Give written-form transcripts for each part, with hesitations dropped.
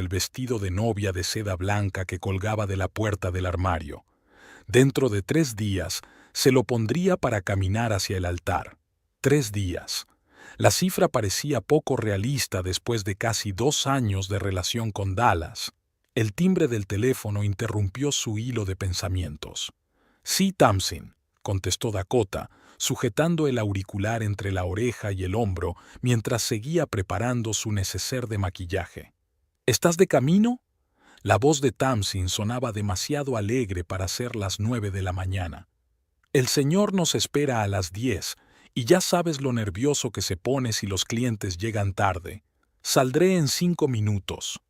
el vestido de novia de seda blanca que colgaba de la puerta del armario. Dentro de 3 días se lo pondría para caminar hacia el altar. 3 días. La cifra parecía poco realista después de casi 2 años de relación con Dallas. El timbre del teléfono interrumpió su hilo de pensamientos. «Sí, Tamsin», contestó Dakota, sujetando el auricular entre la oreja y el hombro mientras seguía preparando su neceser de maquillaje. «¿Estás de camino?» La voz de Tamsin sonaba demasiado alegre para ser las 9 de la mañana. «El señor nos espera a las 10, y ya sabes lo nervioso que se pone si los clientes llegan tarde. Saldré en 5 minutos».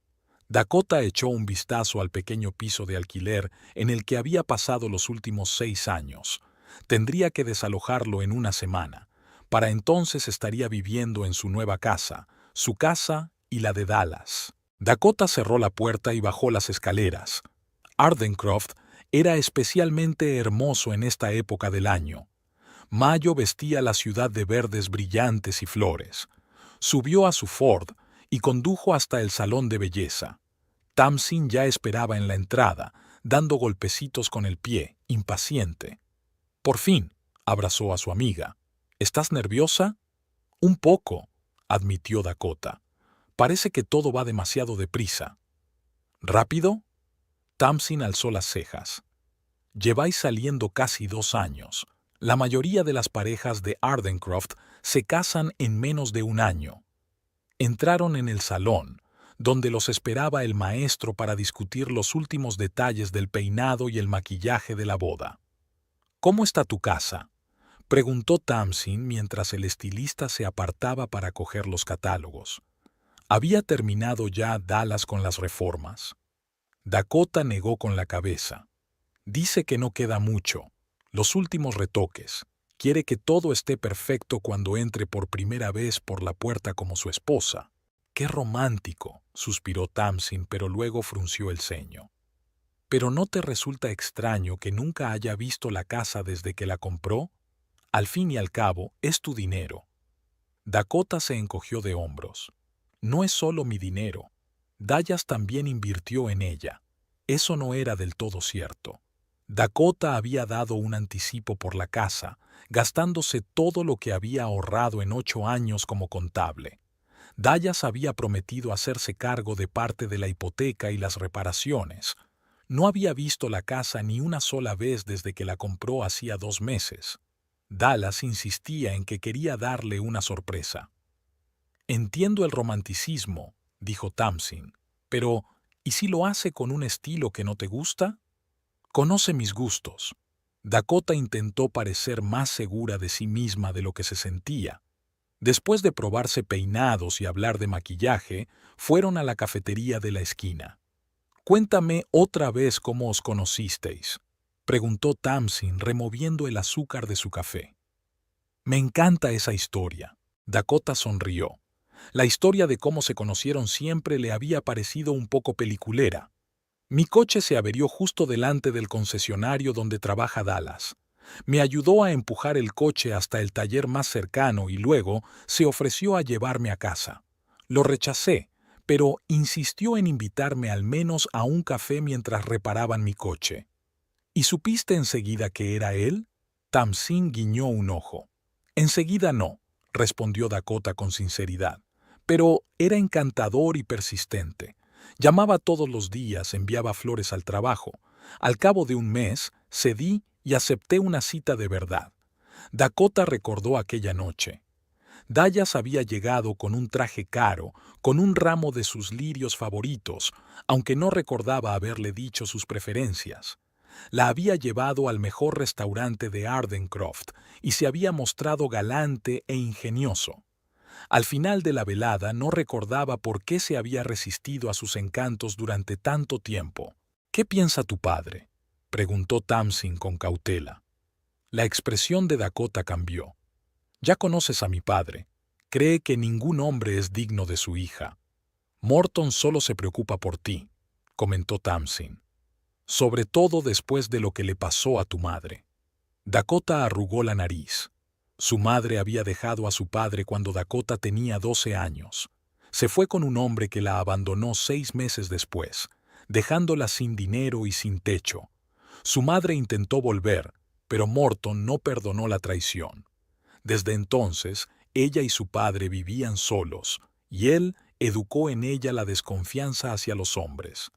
Dakota echó un vistazo al pequeño piso de alquiler en el que había pasado los últimos 6 años. Tendría que desalojarlo en una semana. Para entonces estaría viviendo en su nueva casa, su casa y la de Dallas. Dakota cerró la puerta y bajó las escaleras. Ardencroft era especialmente hermoso en esta época del año. Mayo vestía la ciudad de verdes brillantes y flores. Subió a su Ford y condujo hasta el salón de belleza. Tamsin ya esperaba en la entrada, dando golpecitos con el pie, impaciente. Por fin, abrazó a su amiga. ¿Estás nerviosa? Un poco, admitió Dakota. Parece que todo va demasiado deprisa. ¿Rápido? Tamsin alzó las cejas. Lleváis saliendo casi 2 años. La mayoría de las parejas de Ardencroft se casan en menos de 1 año. Entraron en el salón, donde los esperaba el maestro para discutir los últimos detalles del peinado y el maquillaje de la boda. «¿Cómo está tu casa?», preguntó Tamsin mientras el estilista se apartaba para coger los catálogos. ¿Había terminado ya Dallas con las reformas? Dakota negó con la cabeza. Dice que no queda mucho. Los últimos retoques. Quiere que todo esté perfecto cuando entre por primera vez por la puerta como su esposa. «¡Qué romántico!», suspiró Tamsin, pero luego frunció el ceño. «¿Pero no te resulta extraño que nunca haya visto la casa desde que la compró? Al fin y al cabo, es tu dinero». Dakota se encogió de hombros. «No es solo mi dinero. Dallas también invirtió en ella». Eso no era del todo cierto. Dakota había dado un anticipo por la casa, gastándose todo lo que había ahorrado en 8 años como contable. Dallas había prometido hacerse cargo de parte de la hipoteca y las reparaciones. No había visto la casa ni una sola vez desde que la compró hacía 2 meses. Dallas insistía en que quería darle una sorpresa. «Entiendo el romanticismo», dijo Tamsin, «pero ¿y si lo hace con un estilo que no te gusta?» «Conoce mis gustos». Dakota intentó parecer más segura de sí misma de lo que se sentía. Después de probarse peinados y hablar de maquillaje, fueron a la cafetería de la esquina. «Cuéntame otra vez cómo os conocisteis», preguntó Tamsin removiendo el azúcar de su café. «Me encanta esa historia». Dakota sonrió. La historia de cómo se conocieron siempre le había parecido un poco peliculera. «Mi coche se averió justo delante del concesionario donde trabaja Dallas. Me ayudó a empujar el coche hasta el taller más cercano y luego se ofreció a llevarme a casa. Lo rechacé, pero insistió en invitarme al menos a un café mientras reparaban mi coche». «¿Y supiste enseguida que era él?» Tamsin guiñó un ojo. «Enseguida no», respondió Dakota con sinceridad, «pero era encantador y persistente. Llamaba todos los días, enviaba flores al trabajo. Al cabo de 1 mes, cedí y acepté una cita de verdad». Dakota recordó aquella noche. Dallas había llegado con un traje caro, con un ramo de sus lirios favoritos, aunque no recordaba haberle dicho sus preferencias. La había llevado al mejor restaurante de Ardencroft y se había mostrado galante e ingenioso. Al final de la velada no recordaba por qué se había resistido a sus encantos durante tanto tiempo. «¿Qué piensa tu padre?», preguntó Tamsin con cautela. La expresión de Dakota cambió. «Ya conoces a mi padre. Cree que ningún hombre es digno de su hija. Morton solo se preocupa por ti», comentó Tamsin. «Sobre todo después de lo que le pasó a tu madre». Dakota arrugó la nariz. Su madre había dejado a su padre cuando Dakota tenía 12 años. Se fue con un hombre que la abandonó 6 meses después, dejándola sin dinero y sin techo. Su madre intentó volver, pero Morton no perdonó la traición. Desde entonces, ella y su padre vivían solos, y él educó en ella la desconfianza hacia los hombres.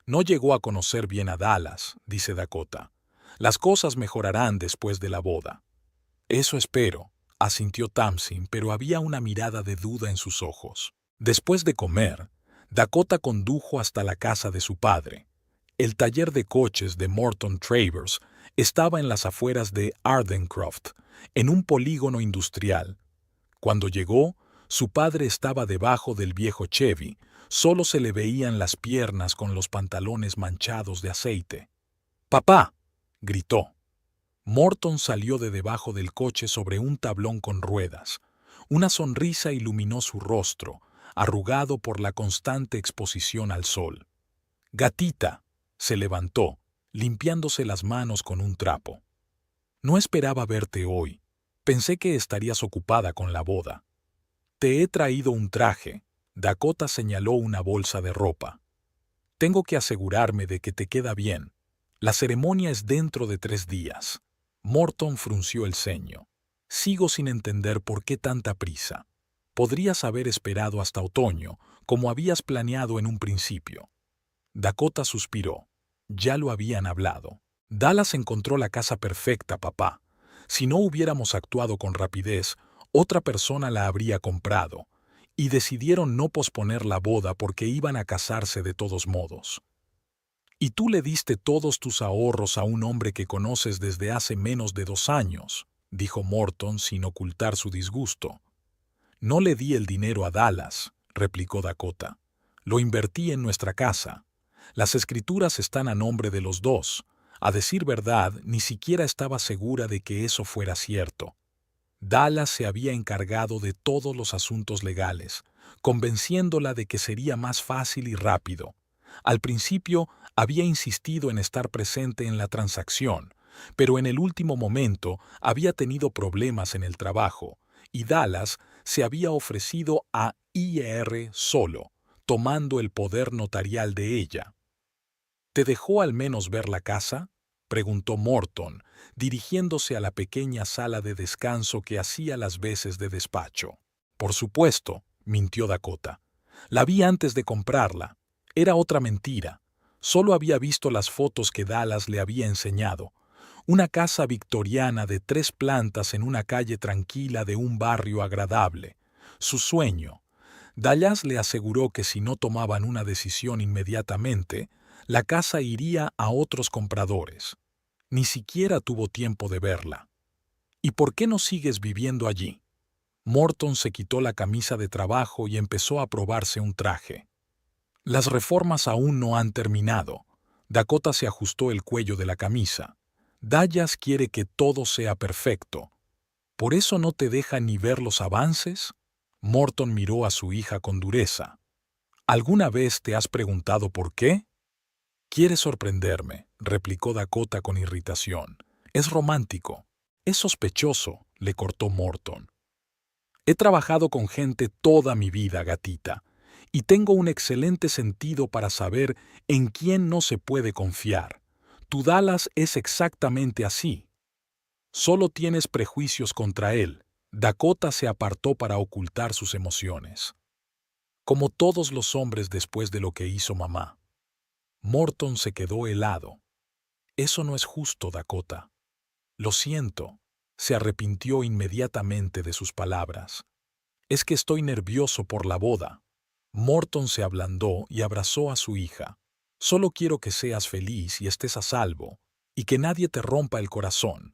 No llegó a conocer bien a Dallas, dice Dakota. Las cosas mejorarán después de la boda. Eso espero, asintió Tamsin, pero había una mirada de duda en sus ojos. Después de comer, Dakota condujo hasta la casa de su padre. El taller de coches de Morton Travers estaba en las afueras de Ardencroft, en un polígono industrial. Cuando llegó, su padre estaba debajo del viejo Chevy, solo se le veían las piernas con los pantalones manchados de aceite. «¡Papá!», gritó. Morton salió de debajo del coche sobre un tablón con ruedas. Una sonrisa iluminó su rostro, arrugado por la constante exposición al sol. «Gatita», se levantó, limpiándose las manos con un trapo. «No esperaba verte hoy. Pensé que estarías ocupada con la boda». «Te he traído un traje», Dakota señaló una bolsa de ropa. «Tengo que asegurarme de que te queda bien. La ceremonia es dentro de 3 días». Morton frunció el ceño. «Sigo sin entender por qué tanta prisa. Podrías haber esperado hasta otoño, como habías planeado en un principio». Dakota suspiró. Ya lo habían hablado. «Dallas encontró la casa perfecta, papá. Si no hubiéramos actuado con rapidez, otra persona la habría comprado, y decidieron no posponer la boda porque iban a casarse de todos modos. Y tú le diste todos tus ahorros a un hombre que conoces desde hace menos de 2 años», dijo Morton sin ocultar su disgusto. «No le di el dinero a Dallas», replicó Dakota. «Lo invertí en nuestra casa. Las escrituras están a nombre de los dos. A decir verdad, ni siquiera estaba segura de que eso fuera cierto. Dallas se había encargado de todos los asuntos legales, convenciéndola de que sería más fácil y rápido. Al principio había insistido en estar presente en la transacción, pero en el último momento había tenido problemas en el trabajo, y Dallas se había ofrecido a IR solo, tomando el poder notarial de ella. «¿Te dejó al menos ver la casa?», preguntó Morton, dirigiéndose a la pequeña sala de descanso que hacía las veces de despacho. «Por supuesto», mintió Dakota. «La vi antes de comprarla. Era otra mentira. Solo había visto las fotos que Dallas le había enseñado. Una casa victoriana de 3 plantas en una calle tranquila de un barrio agradable. Su sueño». Dallas le aseguró que si no tomaban una decisión inmediatamente, la casa iría a otros compradores. Ni siquiera tuvo tiempo de verla. «¿Y por qué no sigues viviendo allí?». Morton se quitó la camisa de trabajo y empezó a probarse un traje. «Las reformas aún no han terminado». Dakota se ajustó el cuello de la camisa. «Dallas quiere que todo sea perfecto. ¿Por eso no te deja ni ver los avances?». Morton miró a su hija con dureza. «¿Alguna vez te has preguntado por qué?». «Quieres sorprenderme», replicó Dakota con irritación. «Es romántico. Es sospechoso», le cortó Morton. «He trabajado con gente toda mi vida, gatita, y tengo un excelente sentido para saber en quién no se puede confiar. Tu Dallas es exactamente así. Solo tienes prejuicios contra él». Dakota se apartó para ocultar sus emociones. «Como todos los hombres después de lo que hizo mamá». Morton se quedó helado. «Eso no es justo, Dakota». «Lo siento», se arrepintió inmediatamente de sus palabras. «Es que estoy nervioso por la boda». Morton se ablandó y abrazó a su hija. «Solo quiero que seas feliz y estés a salvo, y que nadie te rompa el corazón».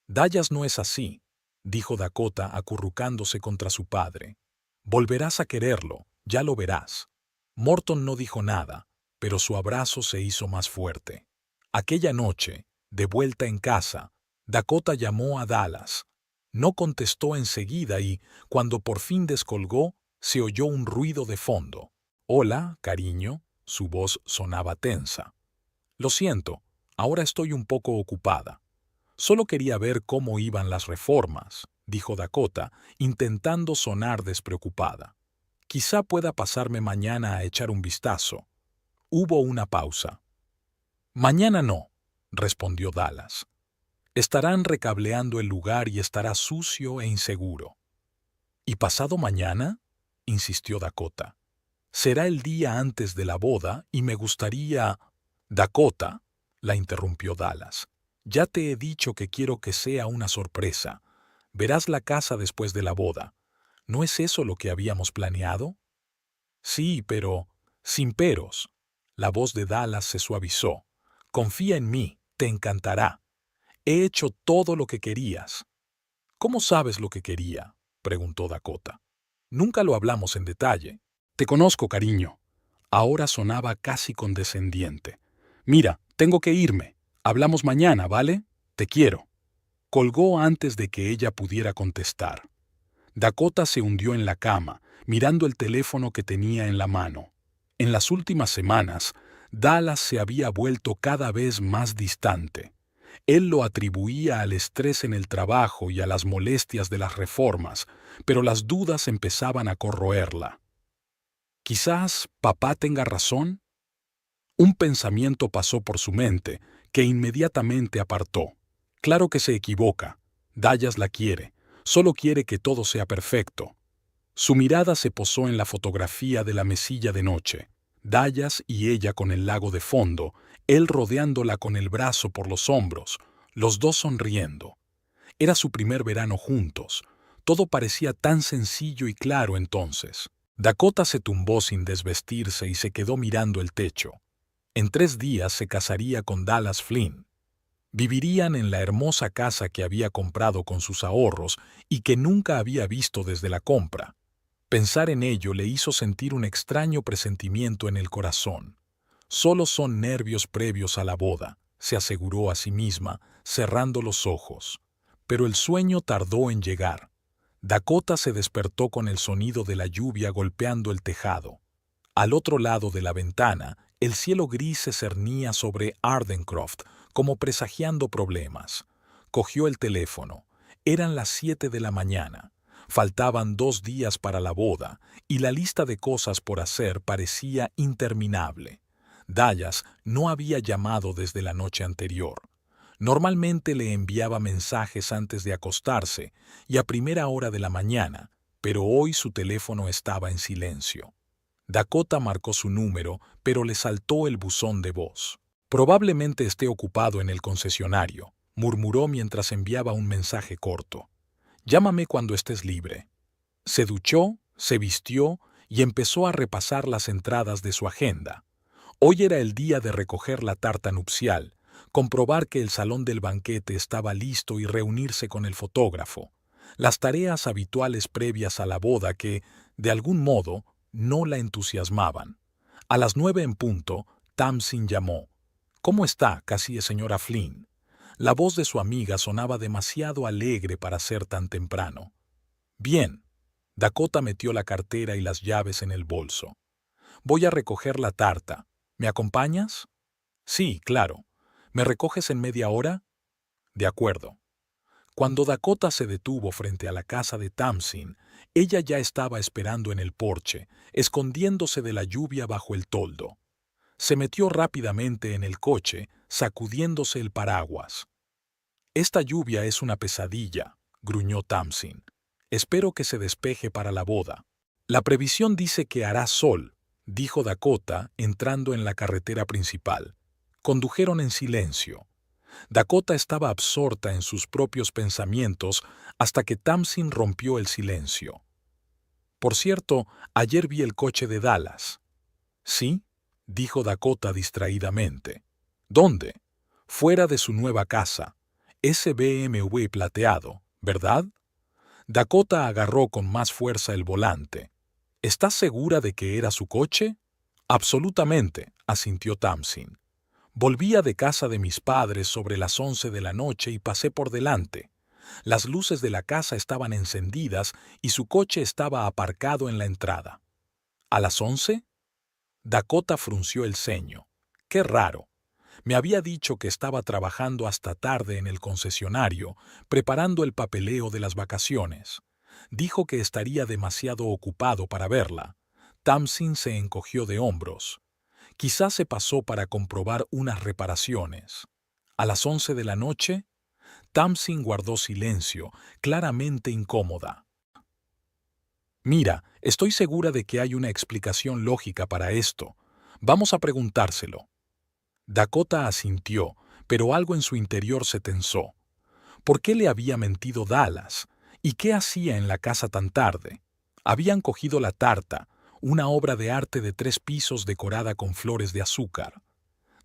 «Dallas no es así», dijo Dakota acurrucándose contra su padre. «Volverás a quererlo, ya lo verás». Morton no dijo nada, pero su abrazo se hizo más fuerte. Aquella noche, de vuelta en casa, Dakota llamó a Dallas. No contestó enseguida y, cuando por fin descolgó, se oyó un ruido de fondo. «Hola, cariño», su voz sonaba tensa. «Lo siento, ahora estoy un poco ocupada». «Solo quería ver cómo iban las reformas», dijo Dakota, intentando sonar despreocupada. Quizá pueda pasarme mañana a echar un vistazo. Hubo una pausa. Mañana no, respondió Dallas. Estarán recableando el lugar y estará sucio e inseguro. ¿Y pasado mañana? Insistió Dakota. Será el día antes de la boda y me gustaría... Dakota, la interrumpió Dallas. Ya te he dicho que quiero que sea una sorpresa. Verás la casa después de la boda. ¿No es eso lo que habíamos planeado? Sí, pero... sin peros. La voz de Dallas se suavizó. Confía en mí, te encantará. He hecho todo lo que querías. ¿Cómo sabes lo que quería?, preguntó Dakota. Nunca lo hablamos en detalle. Te conozco, cariño. Ahora sonaba casi condescendiente. Mira, tengo que irme. Hablamos mañana, ¿vale? Te quiero. Colgó antes de que ella pudiera contestar. Dakota se hundió en la cama, mirando el teléfono que tenía en la mano. En las últimas semanas, Dallas se había vuelto cada vez más distante. Él lo atribuía al estrés en el trabajo y a las molestias de las reformas, pero las dudas empezaban a corroerla. Quizás papá tenga razón. Un pensamiento pasó por su mente, que inmediatamente apartó. Claro que se equivoca. Dallas la quiere. Solo quiere que todo sea perfecto. Su mirada se posó en la fotografía de la mesilla de noche. Dallas y ella con el lago de fondo, él rodeándola con el brazo por los hombros, los dos sonriendo. Era su primer verano juntos. Todo parecía tan sencillo y claro entonces. Dakota se tumbó sin desvestirse y se quedó mirando el techo. En 3 días se casaría con Dallas Flynn. Vivirían en la hermosa casa que había comprado con sus ahorros y que nunca había visto desde la compra. Pensar en ello le hizo sentir un extraño presentimiento en el corazón. Solo son nervios previos a la boda, se aseguró a sí misma, cerrando los ojos. Pero el sueño tardó en llegar. Dakota se despertó con el sonido de la lluvia golpeando el tejado. Al otro lado de la ventana, el cielo gris se cernía sobre Ardencroft, como presagiando problemas. Cogió el teléfono. Eran las 7 de la mañana. Faltaban 2 días para la boda, y la lista de cosas por hacer parecía interminable. Dallas no había llamado desde la noche anterior. Normalmente le enviaba mensajes antes de acostarse y a primera hora de la mañana, pero hoy su teléfono estaba en silencio. Dakota marcó su número, pero le saltó el buzón de voz. Probablemente esté ocupado en el concesionario, murmuró mientras enviaba un mensaje corto. Llámame cuando estés libre. Se duchó, se vistió y empezó a repasar las entradas de su agenda. Hoy era el día de recoger la tarta nupcial, comprobar que el salón del banquete estaba listo y reunirse con el fotógrafo. Las tareas habituales previas a la boda que, de algún modo, no la entusiasmaban. A las 9 en punto, Tamsin llamó. «¿Cómo está, casi señora Flynn?» La voz de su amiga sonaba demasiado alegre para ser tan temprano. «Bien». Dakota metió la cartera y las llaves en el bolso. «Voy a recoger la tarta. ¿Me acompañas?» «Sí, claro. ¿Me recoges en media hora?» «De acuerdo». Cuando Dakota se detuvo frente a la casa de Tamsin, ella ya estaba esperando en el porche, escondiéndose de la lluvia bajo el toldo. Se metió rápidamente en el coche, sacudiéndose el paraguas. «Esta lluvia es una pesadilla», gruñó Tamsin. «Espero que se despeje para la boda». «La previsión dice que hará sol», dijo Dakota, entrando en la carretera principal. Condujeron en silencio. Dakota estaba absorta en sus propios pensamientos hasta que Tamsin rompió el silencio. «Por cierto, ayer vi el coche de Dallas». «¿Sí?», dijo Dakota distraídamente. «¿Dónde?» «Fuera de su nueva casa. Ese BMW plateado, ¿verdad?» Dakota agarró con más fuerza el volante. «¿Estás segura de que era su coche?» «Absolutamente», asintió Tamsin. «Volvía de casa de mis padres sobre las 11 de la noche y pasé por delante. Las luces de la casa estaban encendidas y su coche estaba aparcado en la entrada». «¿A las 11?» Dakota frunció el ceño. «Qué raro. Me había dicho que estaba trabajando hasta tarde en el concesionario, preparando el papeleo de las vacaciones. Dijo que estaría demasiado ocupado para verla. Tamsin se encogió de hombros. Quizás se pasó para comprobar unas reparaciones. A las 11 de la noche, Tamsin guardó silencio, claramente incómoda. Mira, estoy segura de que hay una explicación lógica para esto. Vamos a preguntárselo. Dakota asintió, pero algo en su interior se tensó. ¿Por qué le había mentido Dallas? ¿Y qué hacía en la casa tan tarde? Habían cogido la tarta, una obra de arte de 3 pisos decorada con flores de azúcar.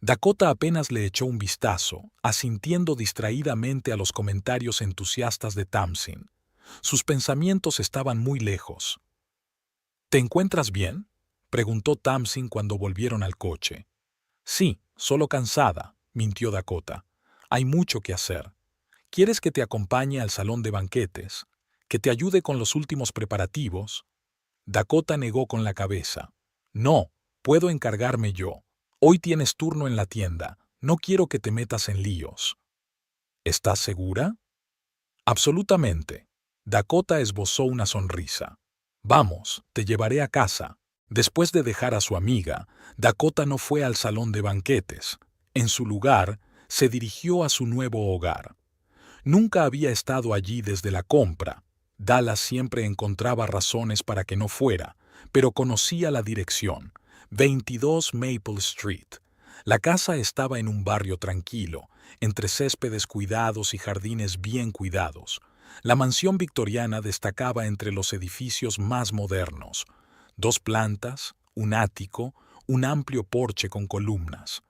Dakota apenas le echó un vistazo, asintiendo distraídamente a los comentarios entusiastas de Tamsin. Sus pensamientos estaban muy lejos. ¿Te encuentras bien?, preguntó Tamsin cuando volvieron al coche. Sí, solo cansada, mintió Dakota. Hay mucho que hacer. ¿Quieres que te acompañe al salón de banquetes? ¿Que te ayude con los últimos preparativos? Dakota negó con la cabeza. No, puedo encargarme yo. Hoy tienes turno en la tienda. No quiero que te metas en líos. ¿Estás segura? Absolutamente. Dakota esbozó una sonrisa. Vamos, te llevaré a casa. Después de dejar a su amiga, Dakota no fue al salón de banquetes. En su lugar, se dirigió a su nuevo hogar. Nunca había estado allí desde la compra. Dallas siempre encontraba razones para que no fuera, pero conocía la dirección. 22 Maple Street. La casa estaba en un barrio tranquilo, entre céspedes cuidados y jardines bien cuidados. La mansión victoriana destacaba entre los edificios más modernos. 2 plantas, un ático, un amplio porche con columnas.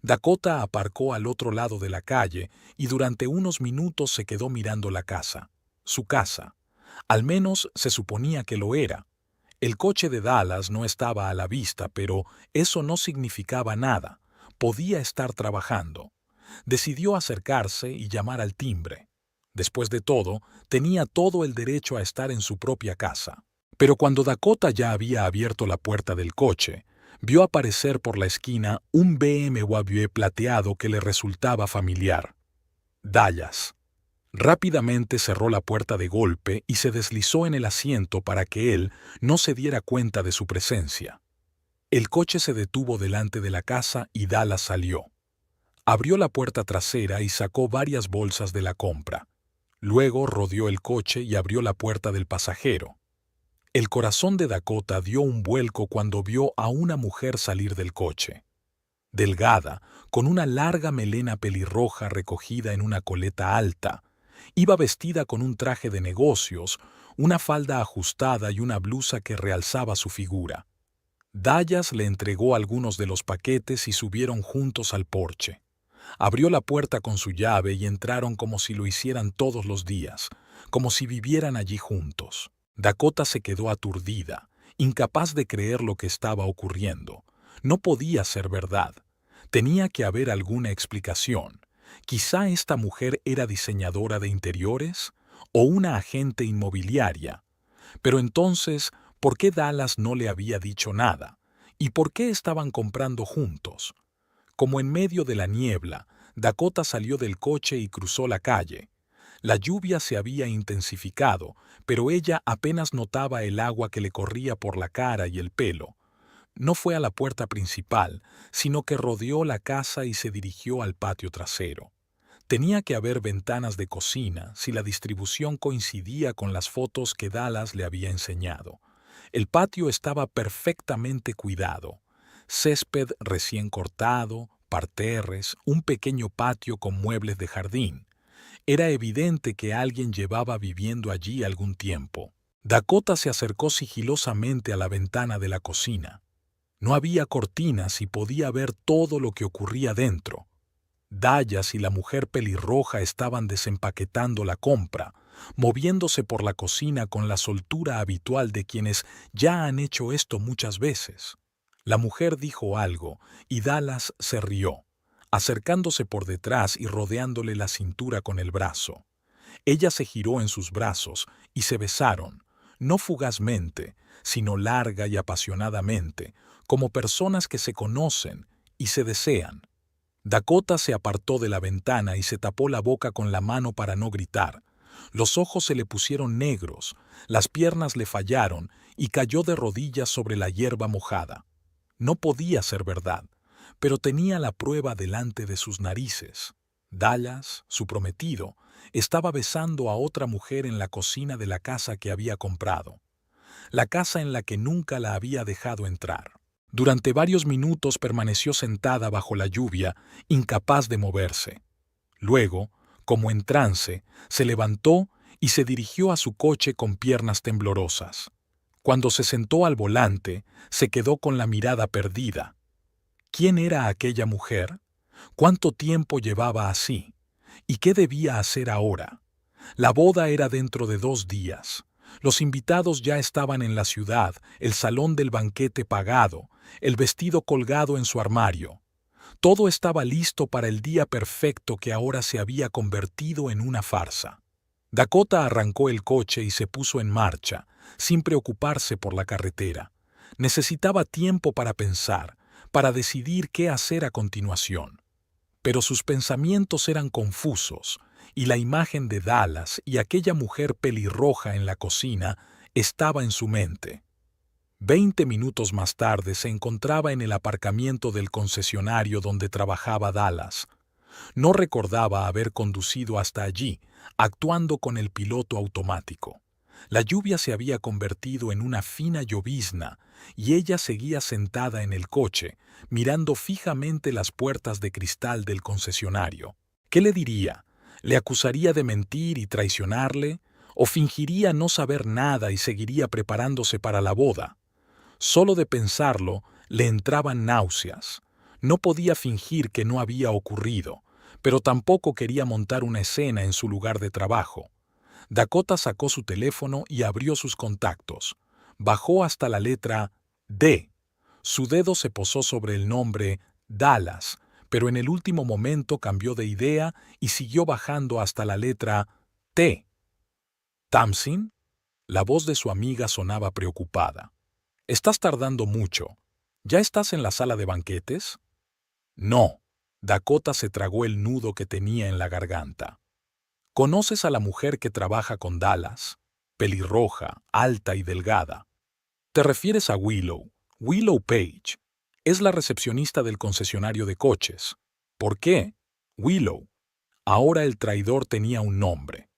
Dakota aparcó al otro lado de la calle y durante unos minutos se quedó mirando la casa. Su casa. Al menos se suponía que lo era. El coche de Dallas no estaba a la vista, pero eso no significaba nada. Podía estar trabajando. Decidió acercarse y llamar al timbre. Después de todo, tenía todo el derecho a estar en su propia casa. Pero cuando Dakota ya había abierto la puerta del coche, vio aparecer por la esquina un BMW plateado que le resultaba familiar. Dallas. Rápidamente cerró la puerta de golpe y se deslizó en el asiento para que él no se diera cuenta de su presencia. El coche se detuvo delante de la casa y Dallas salió. Abrió la puerta trasera y sacó varias bolsas de la compra. Luego rodeó el coche y abrió la puerta del pasajero. El corazón de Dakota dio un vuelco cuando vio a una mujer salir del coche. Delgada, con una larga melena pelirroja recogida en una coleta alta. Iba vestida con un traje de negocios, una falda ajustada y una blusa que realzaba su figura. Dallas le entregó algunos de los paquetes y subieron juntos al porche. Abrió la puerta con su llave y entraron como si lo hicieran todos los días, como si vivieran allí juntos. Dakota se quedó aturdida, incapaz de creer lo que estaba ocurriendo. No podía ser verdad. Tenía que haber alguna explicación. Quizá esta mujer era diseñadora de interiores o una agente inmobiliaria. Pero entonces, ¿por qué Dallas no le había dicho nada? ¿Y por qué estaban comprando juntos? Como en medio de la niebla, Dakota salió del coche y cruzó la calle. La lluvia se había intensificado, pero ella apenas notaba el agua que le corría por la cara y el pelo. No fue a la puerta principal, sino que rodeó la casa y se dirigió al patio trasero. Tenía que haber ventanas de cocina si la distribución coincidía con las fotos que Dallas le había enseñado. El patio estaba perfectamente cuidado. Césped recién cortado, parterres, un pequeño patio con muebles de jardín. Era evidente que alguien llevaba viviendo allí algún tiempo. Dakota se acercó sigilosamente a la ventana de la cocina. No había cortinas y podía ver todo lo que ocurría dentro. Dallas y la mujer pelirroja estaban desempaquetando la compra, moviéndose por la cocina con la soltura habitual de quienes ya han hecho esto muchas veces. La mujer dijo algo y Dallas se rió, acercándose por detrás y rodeándole la cintura con el brazo. Ella se giró en sus brazos y se besaron, no fugazmente, sino larga y apasionadamente, como personas que se conocen y se desean. Dakota se apartó de la ventana y se tapó la boca con la mano para no gritar. Los ojos se le pusieron negros, las piernas le fallaron y cayó de rodillas sobre la hierba mojada. No podía ser verdad, pero tenía la prueba delante de sus narices. Dallas, su prometido, estaba besando a otra mujer en la cocina de la casa que había comprado, la casa en la que nunca la había dejado entrar. Durante varios minutos permaneció sentada bajo la lluvia, incapaz de moverse. Luego, como en trance, se levantó y se dirigió a su coche con piernas temblorosas. Cuando se sentó al volante, se quedó con la mirada perdida. ¿Quién era aquella mujer? ¿Cuánto tiempo llevaba así? ¿Y qué debía hacer ahora? La boda era dentro de 2 días. Los invitados ya estaban en la ciudad, el salón del banquete pagado, el vestido colgado en su armario. Todo estaba listo para el día perfecto que ahora se había convertido en una farsa. Dakota arrancó el coche y se puso en marcha, sin preocuparse por la carretera. Necesitaba tiempo para pensar, para decidir qué hacer a continuación. Pero sus pensamientos eran confusos, y la imagen de Dallas y aquella mujer pelirroja en la cocina estaba en su mente. 20 minutos más tarde se encontraba en el aparcamiento del concesionario donde trabajaba Dallas. No recordaba haber conducido hasta allí, actuando con el piloto automático. La lluvia se había convertido en una fina llovizna y ella seguía sentada en el coche, mirando fijamente las puertas de cristal del concesionario. ¿Qué le diría? ¿Le acusaría de mentir y traicionarle? ¿O fingiría no saber nada y seguiría preparándose para la boda? Solo de pensarlo, le entraban náuseas. No podía fingir que no había ocurrido, pero tampoco quería montar una escena en su lugar de trabajo. Dakota sacó su teléfono y abrió sus contactos. Bajó hasta la letra D. Su dedo se posó sobre el nombre Dallas, pero en el último momento cambió de idea y siguió bajando hasta la letra T. ¿Tamsin? La voz de su amiga sonaba preocupada. «Estás tardando mucho. ¿Ya estás en la sala de banquetes?» «No». Dakota se tragó el nudo que tenía en la garganta. «¿Conoces a la mujer que trabaja con Dallas? Pelirroja, alta y delgada. Te refieres a Willow. Willow Page. Es la recepcionista del concesionario de coches. ¿Por qué? Willow. Ahora el traidor tenía un nombre.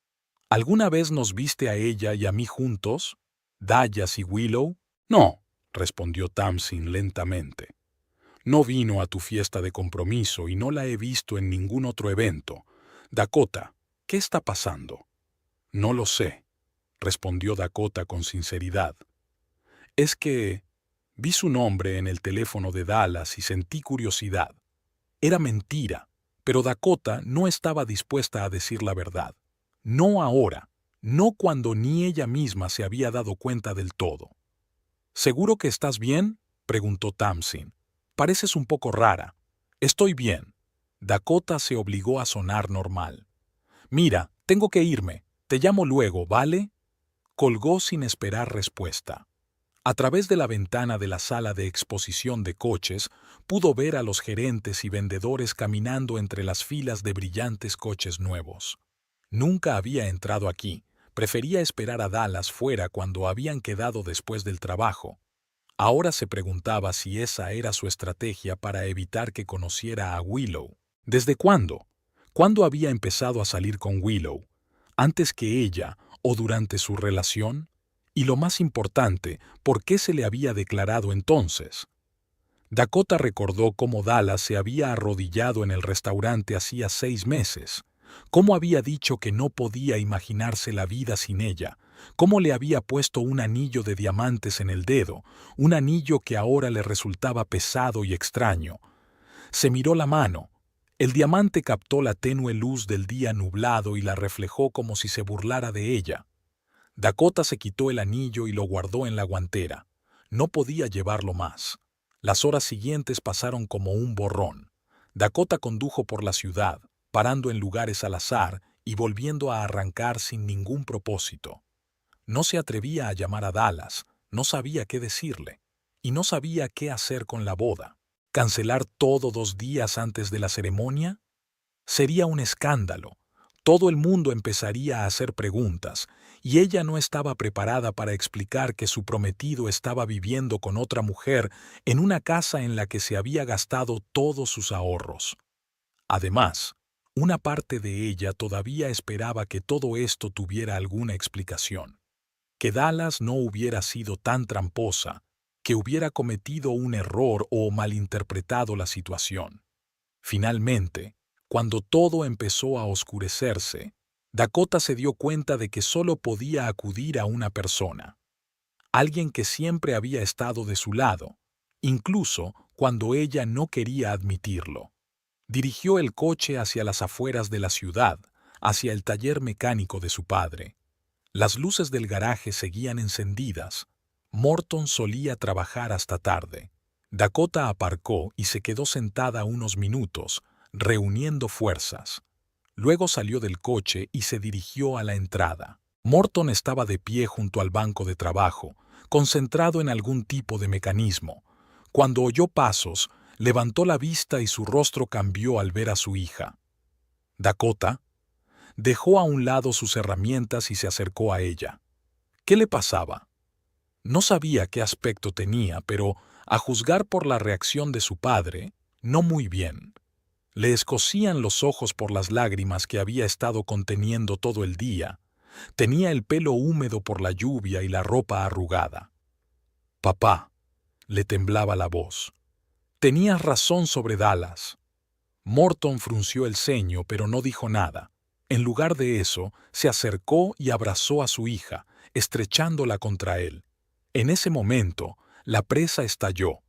¿Alguna vez nos viste a ella y a mí juntos? ¿Dallas y Willow?» «No», respondió Tamsin lentamente. «No vino a tu fiesta de compromiso y no la he visto en ningún otro evento. Dakota, ¿qué está pasando?» «No lo sé», respondió Dakota con sinceridad. «Es que vi su nombre en el teléfono de Dallas y sentí curiosidad. Era mentira, pero Dakota no estaba dispuesta a decir la verdad. No ahora, no cuando ni ella misma se había dado cuenta del todo. «¿Seguro que estás bien?», preguntó Tamsin. «Pareces un poco rara». «Estoy bien». Dakota se obligó a sonar normal. «Mira, tengo que irme. Te llamo luego, ¿vale?» Colgó sin esperar respuesta. A través de la ventana de la sala de exposición de coches, pudo ver a los gerentes y vendedores caminando entre las filas de brillantes coches nuevos. Nunca había entrado aquí. Prefería esperar a Dallas fuera cuando habían quedado después del trabajo. Ahora se preguntaba si esa era su estrategia para evitar que conociera a Willow. ¿Desde cuándo? ¿Cuándo había empezado a salir con Willow? ¿Antes que ella o durante su relación? Y lo más importante, ¿por qué se le había declarado entonces? Dakota recordó cómo Dallas se había arrodillado en el restaurante hacía 6 meses. Cómo había dicho que no podía imaginarse la vida sin ella, cómo le había puesto un anillo de diamantes en el dedo, un anillo que ahora le resultaba pesado y extraño. Se miró la mano. El diamante captó la tenue luz del día nublado y la reflejó como si se burlara de ella. Dakota se quitó el anillo y lo guardó en la guantera. No podía llevarlo más. Las horas siguientes pasaron como un borrón. Dakota condujo por la ciudad, parando en lugares al azar y volviendo a arrancar sin ningún propósito. No se atrevía a llamar a Dallas, no sabía qué decirle, y no sabía qué hacer con la boda. ¿Cancelar todo 2 días antes de la ceremonia? Sería un escándalo. Todo el mundo empezaría a hacer preguntas, y ella no estaba preparada para explicar que su prometido estaba viviendo con otra mujer en una casa en la que se había gastado todos sus ahorros. Además, una parte de ella todavía esperaba que todo esto tuviera alguna explicación, que Dallas no hubiera sido tan tramposa, que hubiera cometido un error o malinterpretado la situación. Finalmente, cuando todo empezó a oscurecerse, Dakota se dio cuenta de que solo podía acudir a una persona, alguien que siempre había estado de su lado, incluso cuando ella no quería admitirlo. Dirigió el coche hacia las afueras de la ciudad, hacia el taller mecánico de su padre. Las luces del garaje seguían encendidas. Morton solía trabajar hasta tarde. Dakota aparcó y se quedó sentada unos minutos, reuniendo fuerzas. Luego salió del coche y se dirigió a la entrada. Morton estaba de pie junto al banco de trabajo, concentrado en algún tipo de mecanismo. Cuando oyó pasos, levantó la vista y su rostro cambió al ver a su hija. Dakota dejó a un lado sus herramientas y se acercó a ella. ¿Qué le pasaba? No sabía qué aspecto tenía, pero, a juzgar por la reacción de su padre, no muy bien. Le escocían los ojos por las lágrimas que había estado conteniendo todo el día. Tenía el pelo húmedo por la lluvia y la ropa arrugada. «Papá», le temblaba la voz. «Tenías razón sobre Dallas». Morton frunció el ceño, pero no dijo nada. En lugar de eso, se acercó y abrazó a su hija, estrechándola contra él. En ese momento, la presa estalló.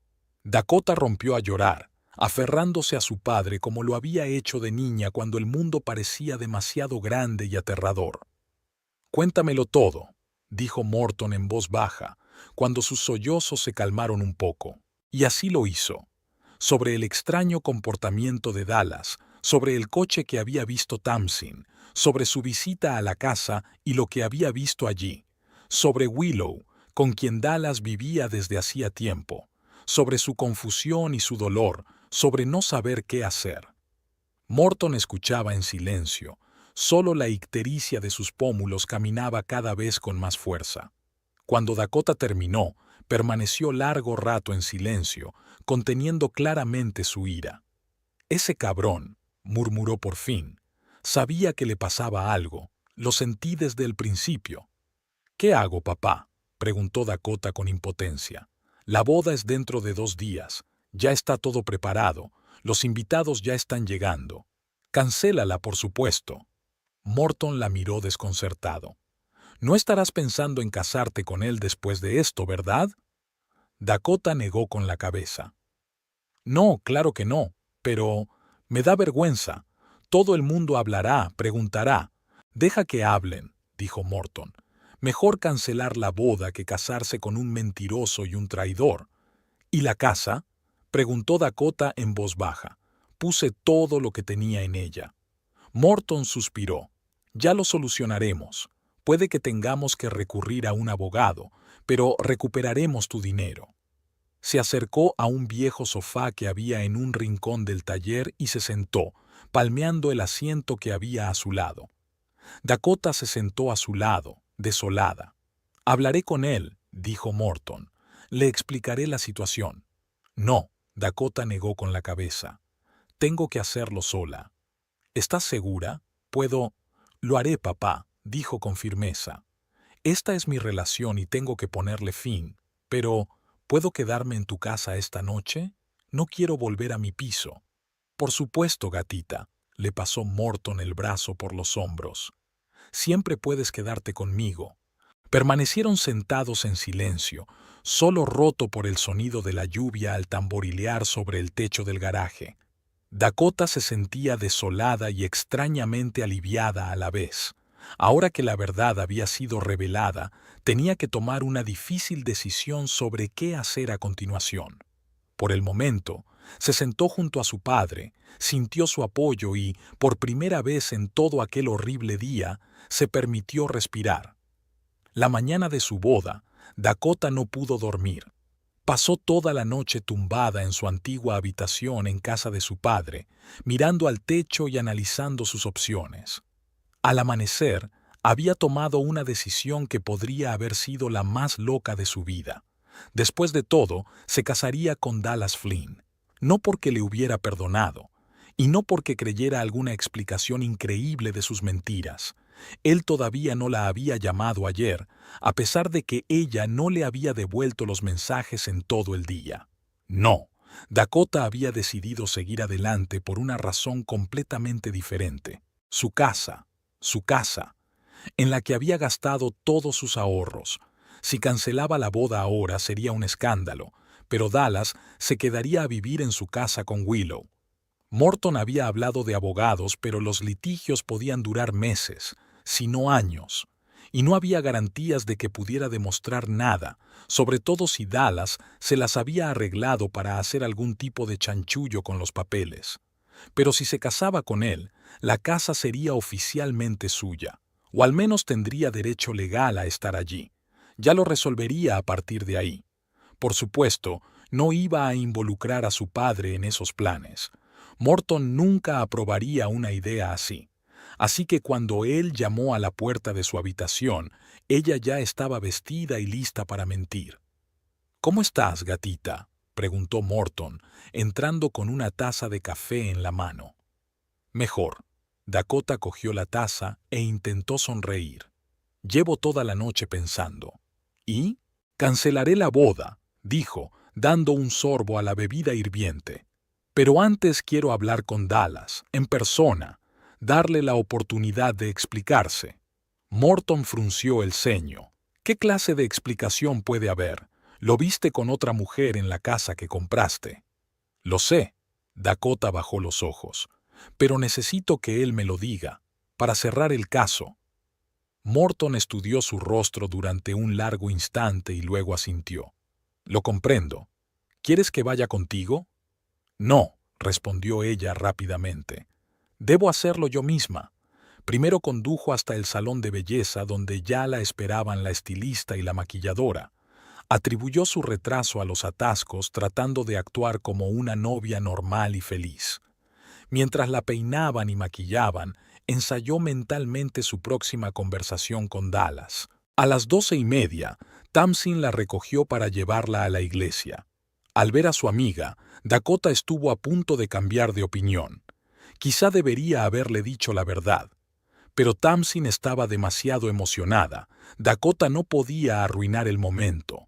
Dakota rompió a llorar, aferrándose a su padre como lo había hecho de niña cuando el mundo parecía demasiado grande y aterrador. «Cuéntamelo todo», dijo Morton en voz baja, cuando sus sollozos se calmaron un poco. Y así lo hizo. Sobre el extraño comportamiento de Dallas, sobre el coche que había visto Tamsin, sobre su visita a la casa y lo que había visto allí, sobre Willow, con quien Dallas vivía desde hacía tiempo, sobre su confusión y su dolor, sobre no saber qué hacer. Morton escuchaba en silencio. Solo la ictericia de sus pómulos caminaba cada vez con más fuerza. Cuando Dakota terminó, permaneció largo rato en silencio, conteniendo claramente su ira. «Ese cabrón», murmuró por fin. «Sabía que le pasaba algo. Lo sentí desde el principio». «¿Qué hago, papá?», preguntó Dakota con impotencia. «La boda es dentro de 2 días. Ya está todo preparado. Los invitados ya están llegando. Cancélala, por supuesto». Morton la miró desconcertado. «No estarás pensando en casarte con él después de esto, ¿verdad?». Dakota negó con la cabeza. «No, claro que no, pero me da vergüenza. Todo el mundo hablará, preguntará». «Deja que hablen», dijo Morton. «Mejor cancelar la boda que casarse con un mentiroso y un traidor». «¿Y la casa?», preguntó Dakota en voz baja. «Puse todo lo que tenía en ella». Morton suspiró. «Ya lo solucionaremos. Puede que tengamos que recurrir a un abogado, pero recuperaremos tu dinero». Se acercó a un viejo sofá que había en un rincón del taller y se sentó, palmeando el asiento que había a su lado. Dakota se sentó a su lado, desolada. «Hablaré con él», dijo Morton. «Le explicaré la situación». «No», Dakota negó con la cabeza. «Tengo que hacerlo sola». «¿Estás segura? Puedo...». «Lo haré, papá», dijo con firmeza. «Esta es mi relación y tengo que ponerle fin. Pero, ¿puedo quedarme en tu casa esta noche? No quiero volver a mi piso». «Por supuesto, gatita», le pasó Morton el brazo por los hombros. «Siempre puedes quedarte conmigo». Permanecieron sentados en silencio, solo roto por el sonido de la lluvia al tamborilear sobre el techo del garaje. Dakota se sentía desolada y extrañamente aliviada a la vez. Ahora que la verdad había sido revelada, tenía que tomar una difícil decisión sobre qué hacer a continuación. Por el momento, se sentó junto a su padre, sintió su apoyo y, por primera vez en todo aquel horrible día, se permitió respirar. La mañana de su boda, Dakota no pudo dormir. Pasó toda la noche tumbada en su antigua habitación en casa de su padre, mirando al techo y analizando sus opciones. Al amanecer, había tomado una decisión que podría haber sido la más loca de su vida. Después de todo, se casaría con Dallas Flynn, no porque le hubiera perdonado, y no porque creyera alguna explicación increíble de sus mentiras. Él todavía no la había llamado ayer, a pesar de que ella no le había devuelto los mensajes en todo el día. No, Dakota había decidido seguir adelante por una razón completamente diferente. Su casa, en la que había gastado todos sus ahorros. Si cancelaba la boda ahora sería un escándalo, pero Dallas se quedaría a vivir en su casa con Willow. Morton había hablado de abogados, pero los litigios podían durar meses, si no años, y no había garantías de que pudiera demostrar nada, sobre todo si Dallas se las había arreglado para hacer algún tipo de chanchullo con los papeles. Pero si se casaba con él, la casa sería oficialmente suya, o al menos tendría derecho legal a estar allí. Ya lo resolvería a partir de ahí. Por supuesto, no iba a involucrar a su padre en esos planes. Morton nunca aprobaría una idea así. Así que cuando él llamó a la puerta de su habitación, ella ya estaba vestida y lista para mentir. «¿Cómo estás, gatita?», preguntó Morton, entrando con una taza de café en la mano. «Mejor». Dakota cogió la taza e intentó sonreír. «Llevo toda la noche pensando». «¿Y?» «Cancelaré la boda», dijo, dando un sorbo a la bebida hirviente. «Pero antes quiero hablar con Dallas, en persona, darle la oportunidad de explicarse». Morton frunció el ceño. «¿Qué clase de explicación puede haber? Lo viste con otra mujer en la casa que compraste». «Lo sé». Dakota bajó los ojos. «Pero necesito que él me lo diga, para cerrar el caso». Morton estudió su rostro durante un largo instante y luego asintió. «Lo comprendo. ¿Quieres que vaya contigo?» «No», respondió ella rápidamente. «Debo hacerlo yo misma». Primero condujo hasta el salón de belleza donde ya la esperaban la estilista y la maquilladora. Atribuyó su retraso a los atascos tratando de actuar como una novia normal y feliz. Mientras la peinaban y maquillaban, ensayó mentalmente su próxima conversación con Dallas. A las 12:30, Tamsin la recogió para llevarla a la iglesia. Al ver a su amiga, Dakota estuvo a punto de cambiar de opinión. Quizá debería haberle dicho la verdad. Pero Tamsin estaba demasiado emocionada. Dakota no podía arruinar el momento.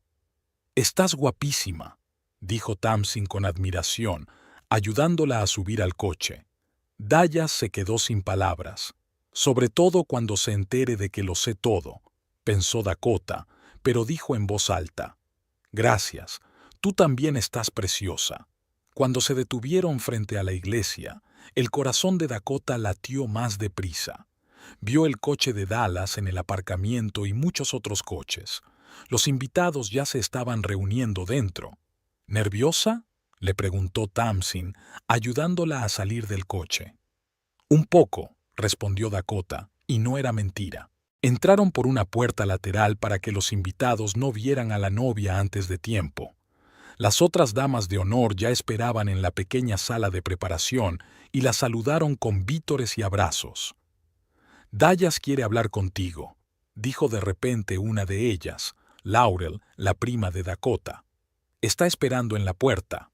«Estás guapísima», dijo Tamsin con admiración, ayudándola a subir al coche. Dallas se quedó sin palabras. «Sobre todo cuando se entere de que lo sé todo», pensó Dakota, pero dijo en voz alta. «Gracias, tú también estás preciosa». Cuando se detuvieron frente a la iglesia, el corazón de Dakota latió más deprisa. Vio el coche de Dallas en el aparcamiento y muchos otros coches. Los invitados ya se estaban reuniendo dentro. «¿Nerviosa?», le preguntó Tamsin, ayudándola a salir del coche. «Un poco», respondió Dakota, y no era mentira. Entraron por una puerta lateral para que los invitados no vieran a la novia antes de tiempo. Las otras damas de honor ya esperaban en la pequeña sala de preparación y la saludaron con vítores y abrazos. «Dallas quiere hablar contigo», dijo de repente una de ellas, Laurel, la prima de Dakota. «Está esperando en la puerta».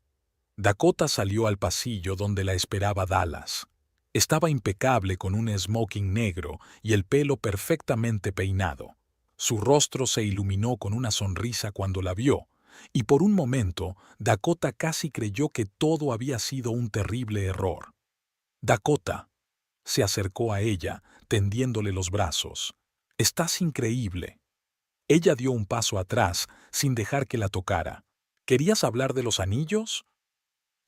Dakota salió al pasillo donde la esperaba Dallas. Estaba impecable con un smoking negro y el pelo perfectamente peinado. Su rostro se iluminó con una sonrisa cuando la vio, y por un momento Dakota casi creyó que todo había sido un terrible error. «Dakota», se acercó a ella, tendiéndole los brazos. «Estás increíble». Ella dio un paso atrás, sin dejar que la tocara. «¿Querías hablar de los anillos?»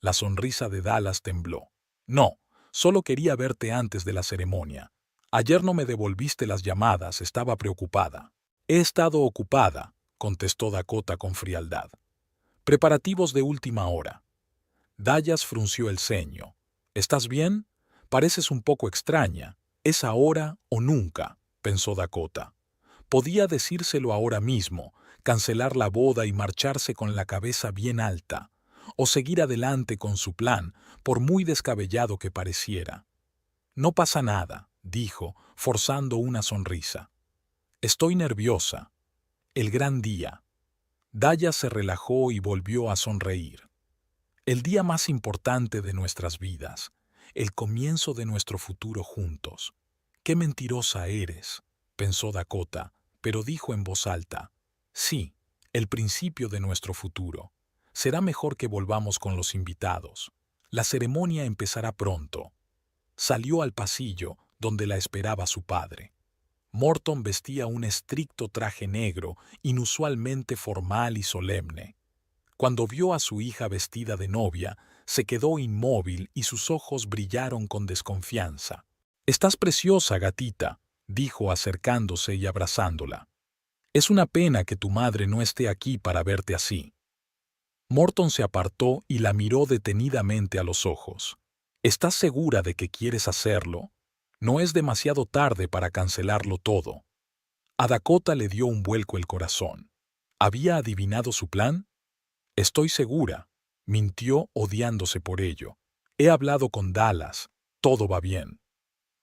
La sonrisa de Dallas tembló. «No, solo quería verte antes de la ceremonia. Ayer no me devolviste las llamadas, estaba preocupada». «He estado ocupada», contestó Dakota con frialdad. «Preparativos de última hora». Dallas frunció el ceño. «¿Estás bien? Pareces un poco extraña. Es ahora o nunca», pensó Dakota. Podía decírselo ahora mismo, cancelar la boda y marcharse con la cabeza bien alta, o seguir adelante con su plan, por muy descabellado que pareciera. «No pasa nada», dijo, forzando una sonrisa. Estoy nerviosa. El gran día. Daya se relajó y volvió a sonreír. El día más importante de nuestras vidas, el comienzo de nuestro futuro juntos. Qué mentirosa eres, pensó Dakota, pero dijo en voz alta, sí, el principio de nuestro futuro. Será mejor que volvamos con los invitados. La ceremonia empezará pronto. Salió al pasillo, donde la esperaba su padre. Morton vestía un estricto traje negro, inusualmente formal y solemne. Cuando vio a su hija vestida de novia, se quedó inmóvil y sus ojos brillaron con desconfianza. «Estás preciosa, gatita», dijo acercándose y abrazándola. «Es una pena que tu madre no esté aquí para verte así». Morton se apartó y la miró detenidamente a los ojos. «¿Estás segura de que quieres hacerlo? No es demasiado tarde para cancelarlo todo». A Dakota le dio un vuelco el corazón. ¿Había adivinado su plan? «Estoy segura», mintió odiándose por ello. «He hablado con Dallas. Todo va bien».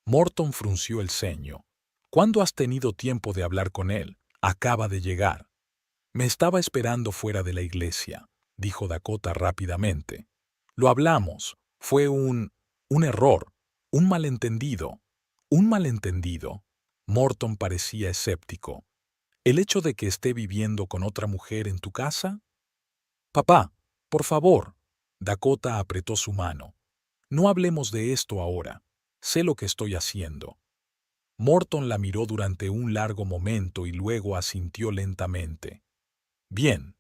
Morton frunció el ceño. «¿Cuándo has tenido tiempo de hablar con él? Acaba de llegar». «Me estaba esperando fuera de la iglesia», dijo Dakota rápidamente. «Lo hablamos. Fue un error. Un malentendido». «¿Un malentendido?» Morton parecía escéptico. «¿El hecho de que esté viviendo con otra mujer en tu casa?» «Papá, por favor». Dakota apretó su mano. «No hablemos de esto ahora. Sé lo que estoy haciendo». Morton la miró durante un largo momento y luego asintió lentamente. «Bien.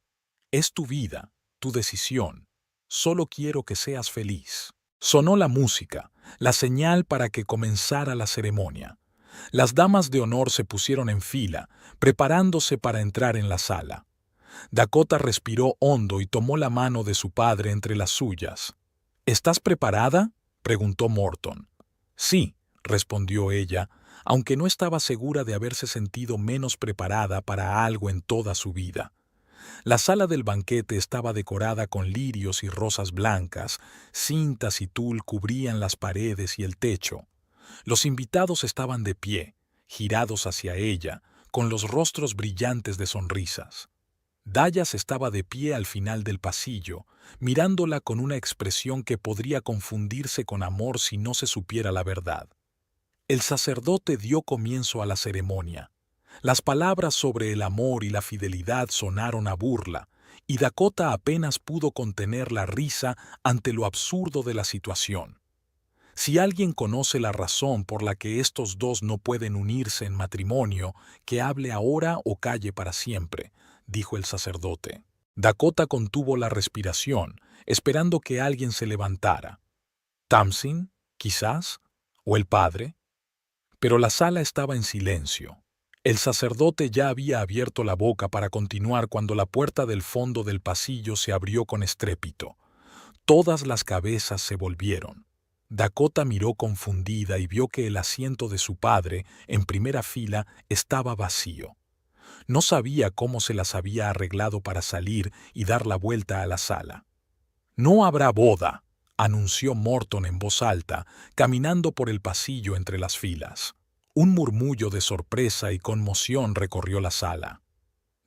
Es tu vida, tu decisión. Solo quiero que seas feliz». Sonó la música, la señal para que comenzara la ceremonia. Las damas de honor se pusieron en fila, preparándose para entrar en la sala. Dakota respiró hondo y tomó la mano de su padre entre las suyas. «¿Estás preparada?», preguntó Morton. «Sí», respondió ella, aunque no estaba segura de haberse sentido menos preparada para algo en toda su vida. La sala del banquete estaba decorada con lirios y rosas blancas, cintas y tul cubrían las paredes y el techo. Los invitados estaban de pie, girados hacia ella, con los rostros brillantes de sonrisas. Dallas estaba de pie al final del pasillo, mirándola con una expresión que podría confundirse con amor si no se supiera la verdad. El sacerdote dio comienzo a la ceremonia. Las palabras sobre el amor y la fidelidad sonaron a burla, y Dakota apenas pudo contener la risa ante lo absurdo de la situación. Si alguien conoce la razón por la que estos dos no pueden unirse en matrimonio, que hable ahora o calle para siempre, dijo el sacerdote. Dakota contuvo la respiración, esperando que alguien se levantara. ¿Tamsin, quizás? ¿O el padre? Pero la sala estaba en silencio. El sacerdote ya había abierto la boca para continuar cuando la puerta del fondo del pasillo se abrió con estrépito. Todas las cabezas se volvieron. Dakota miró confundida y vio que el asiento de su padre, en primera fila, estaba vacío. No sabía cómo se las había arreglado para salir y dar la vuelta a la sala. «No habrá boda», anunció Morton en voz alta, caminando por el pasillo entre las filas. Un murmullo de sorpresa y conmoción recorrió la sala.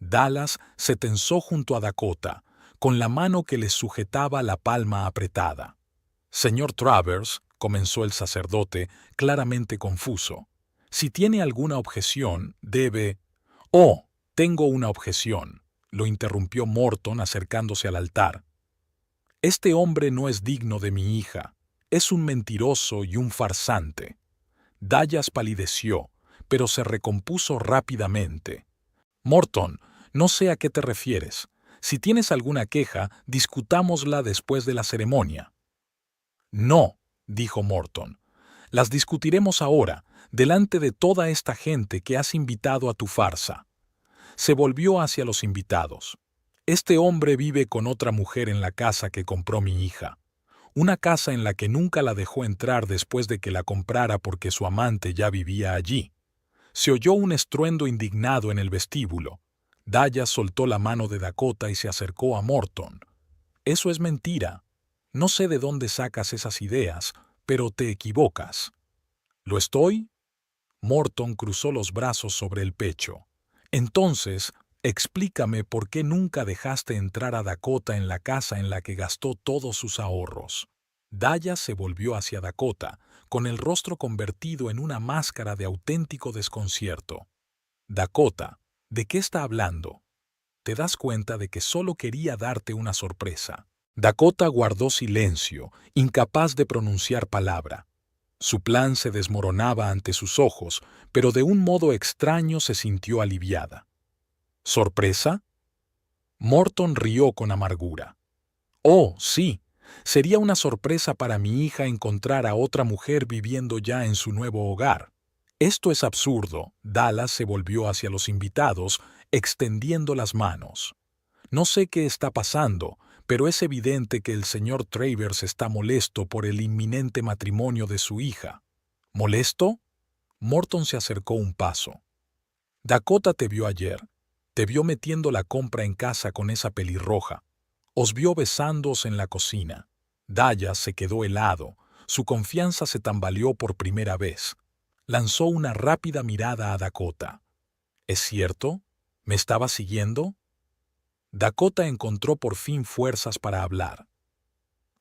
Dallas se tensó junto a Dakota, con la mano que le sujetaba la palma apretada. «Señor Travers», comenzó el sacerdote, claramente confuso, «si tiene alguna objeción, debe...» «Oh, tengo una objeción», lo interrumpió Morton acercándose al altar. «Este hombre no es digno de mi hija. Es un mentiroso y un farsante». Dallas palideció, pero se recompuso rápidamente. «Morton, no sé a qué te refieres. Si tienes alguna queja, discutámosla después de la ceremonia». «No», dijo Morton. «Las discutiremos ahora, delante de toda esta gente que has invitado a tu farsa». Se volvió hacia los invitados. «Este hombre vive con otra mujer en la casa que compró mi hija. Una casa en la que nunca la dejó entrar después de que la comprara porque su amante ya vivía allí». Se oyó un estruendo indignado en el vestíbulo. Dallas soltó la mano de Dakota y se acercó a Morton. «Eso es mentira. No sé de dónde sacas esas ideas, pero te equivocas». «¿Lo estoy? Morton cruzó los brazos sobre el pecho. Entonces, explícame por qué nunca dejaste entrar a Dakota en la casa en la que gastó todos sus ahorros. Dallas se volvió hacia Dakota, con el rostro convertido en una máscara de auténtico desconcierto. Dakota, ¿de qué está hablando? Te das cuenta de que solo quería darte una sorpresa. Dakota guardó silencio, incapaz de pronunciar palabra. Su plan se desmoronaba ante sus ojos, pero de un modo extraño se sintió aliviada. ¿Sorpresa? Morton rió con amargura. Oh, sí, sería una sorpresa para mi hija encontrar a otra mujer viviendo ya en su nuevo hogar. Esto es absurdo. Dallas se volvió hacia los invitados, extendiendo las manos. No sé qué está pasando, pero es evidente que el señor Travers está molesto por el inminente matrimonio de su hija. ¿Molesto? Morton se acercó un paso. Dakota te vio ayer. Te vio metiendo la compra en casa con esa pelirroja. Os vio besándoos en la cocina. Dallas se quedó helado. Su confianza se tambaleó por primera vez. Lanzó una rápida mirada a Dakota. ¿Es cierto? ¿Me estaba siguiendo? Dakota encontró por fin fuerzas para hablar.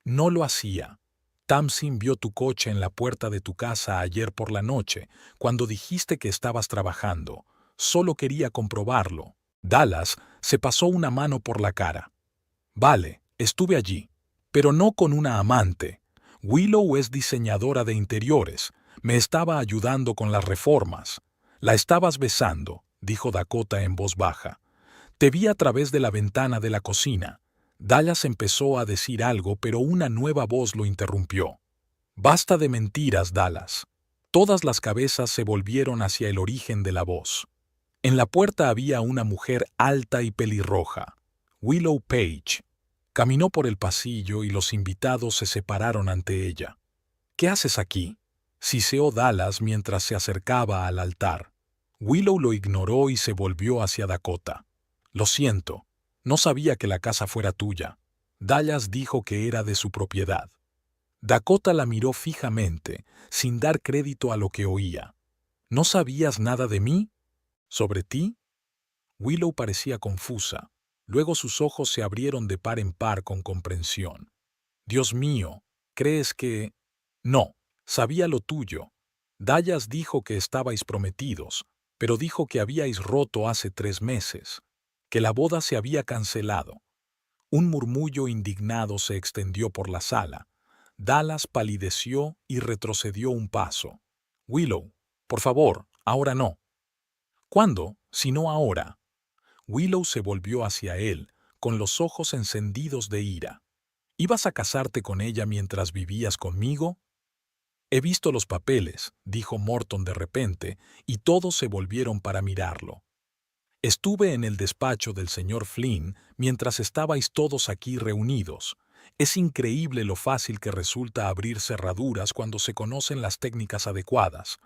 No lo hacía. Tamsin vio tu coche en la puerta de tu casa ayer por la noche, cuando dijiste que estabas trabajando. Solo quería comprobarlo. Dallas se pasó una mano por la cara. Vale, estuve allí, pero no con una amante. Willow es diseñadora de interiores. Me estaba ayudando con las reformas. La estabas besando, dijo Dakota en voz baja. Te vi a través de la ventana de la cocina. Dallas empezó a decir algo, pero una nueva voz lo interrumpió. Basta de mentiras, Dallas. Todas las cabezas se volvieron hacia el origen de la voz. En la puerta había una mujer alta y pelirroja, Willow Page. Caminó por el pasillo y los invitados se separaron ante ella. ¿Qué haces aquí?, siseó Dallas mientras se acercaba al altar. Willow lo ignoró y se volvió hacia Dakota. Lo siento, no sabía que la casa fuera tuya. Dallas dijo que era de su propiedad. Dakota la miró fijamente, sin dar crédito a lo que oía. ¿No sabías nada de mí? ¿Sobre ti? Willow parecía confusa. Luego sus ojos se abrieron de par en par con comprensión. Dios mío, ¿crees que...? No, sabía lo tuyo. Dallas dijo que estabais prometidos, pero dijo que habíais roto hace 3 meses, que la boda se había cancelado. Un murmullo indignado se extendió por la sala. Dallas palideció y retrocedió un paso. Willow, por favor, ahora no. ¿Cuándo, si no ahora? Willow se volvió hacia él, con los ojos encendidos de ira. ¿Ibas a casarte con ella mientras vivías conmigo? He visto los papeles, dijo Morton de repente, y todos se volvieron para mirarlo. Estuve en el despacho del señor Flynn mientras estabais todos aquí reunidos. Es increíble lo fácil que resulta abrir cerraduras cuando se conocen las técnicas adecuadas.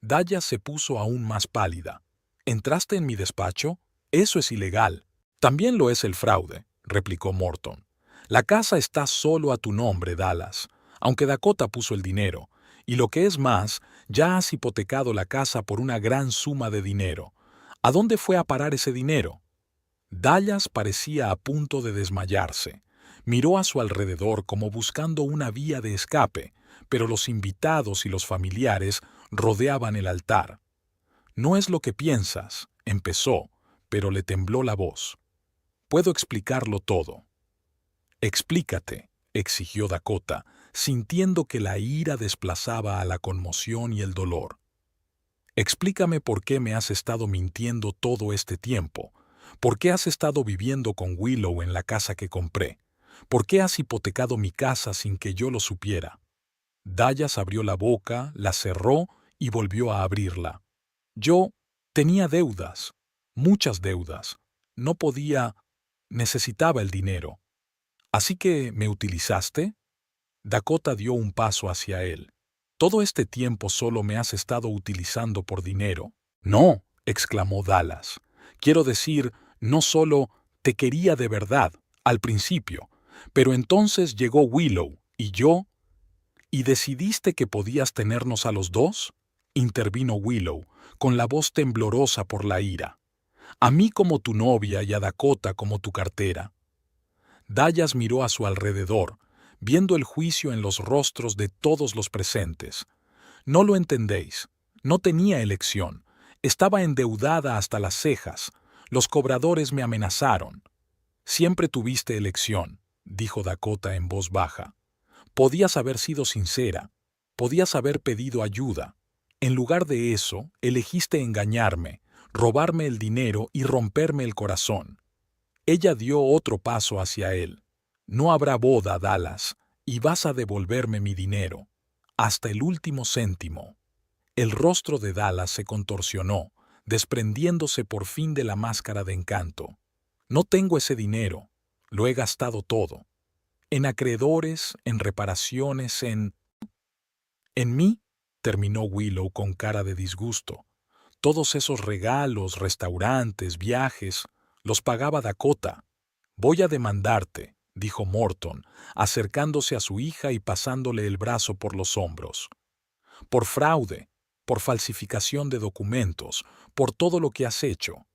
Dallas se puso aún más pálida. ¿Entraste en mi despacho? Eso es ilegal. También lo es el fraude, replicó Morton. La casa está solo a tu nombre, Dallas, aunque Dakota puso el dinero. Y lo que es más, ya has hipotecado la casa por una gran suma de dinero. ¿A dónde fue a parar ese dinero? Dallas parecía a punto de desmayarse. Miró a su alrededor como buscando una vía de escape, pero los invitados y los familiares rodeaban el altar. No es lo que piensas, empezó, pero le tembló la voz. Puedo explicarlo todo. Explícate, exigió Dakota, sintiendo que la ira desplazaba a la conmoción y el dolor. Explícame por qué me has estado mintiendo todo este tiempo. ¿Por qué has estado viviendo con Willow en la casa que compré? ¿Por qué has hipotecado mi casa sin que yo lo supiera? Dallas abrió la boca, la cerró y volvió a abrirla. Yo tenía deudas, muchas deudas. No podía, necesitaba el dinero. ¿Así que me utilizaste? Dakota dio un paso hacia él. ¿Todo este tiempo solo me has estado utilizando por dinero? No, exclamó Dallas. Quiero decir, no solo te quería de verdad, al principio, pero entonces llegó Willow y yo, ¿y decidiste que podías tenernos a los dos? intervino Willow, con la voz temblorosa por la ira. A mí como tu novia y a Dakota como tu cartera. Dallas miró a su alrededor, viendo el juicio en los rostros de todos los presentes. No lo entendéis. No tenía elección. Estaba endeudada hasta las cejas. Los cobradores me amenazaron. Siempre tuviste elección, dijo Dakota en voz baja. Podías haber sido sincera. Podías haber pedido ayuda. En lugar de eso, elegiste engañarme, robarme el dinero y romperme el corazón. Ella dio otro paso hacia él. No habrá boda, Dallas, y vas a devolverme mi dinero. Hasta el último céntimo. El rostro de Dallas se contorsionó, desprendiéndose por fin de la máscara de encanto. No tengo ese dinero. Lo he gastado todo. En acreedores, en reparaciones, En mí, terminó Willow con cara de disgusto. Todos esos regalos, restaurantes, viajes, los pagaba Dakota. Voy a demandarte, dijo Morton, acercándose a su hija y pasándole el brazo por los hombros. Por fraude, por falsificación de documentos, por todo lo que has hecho.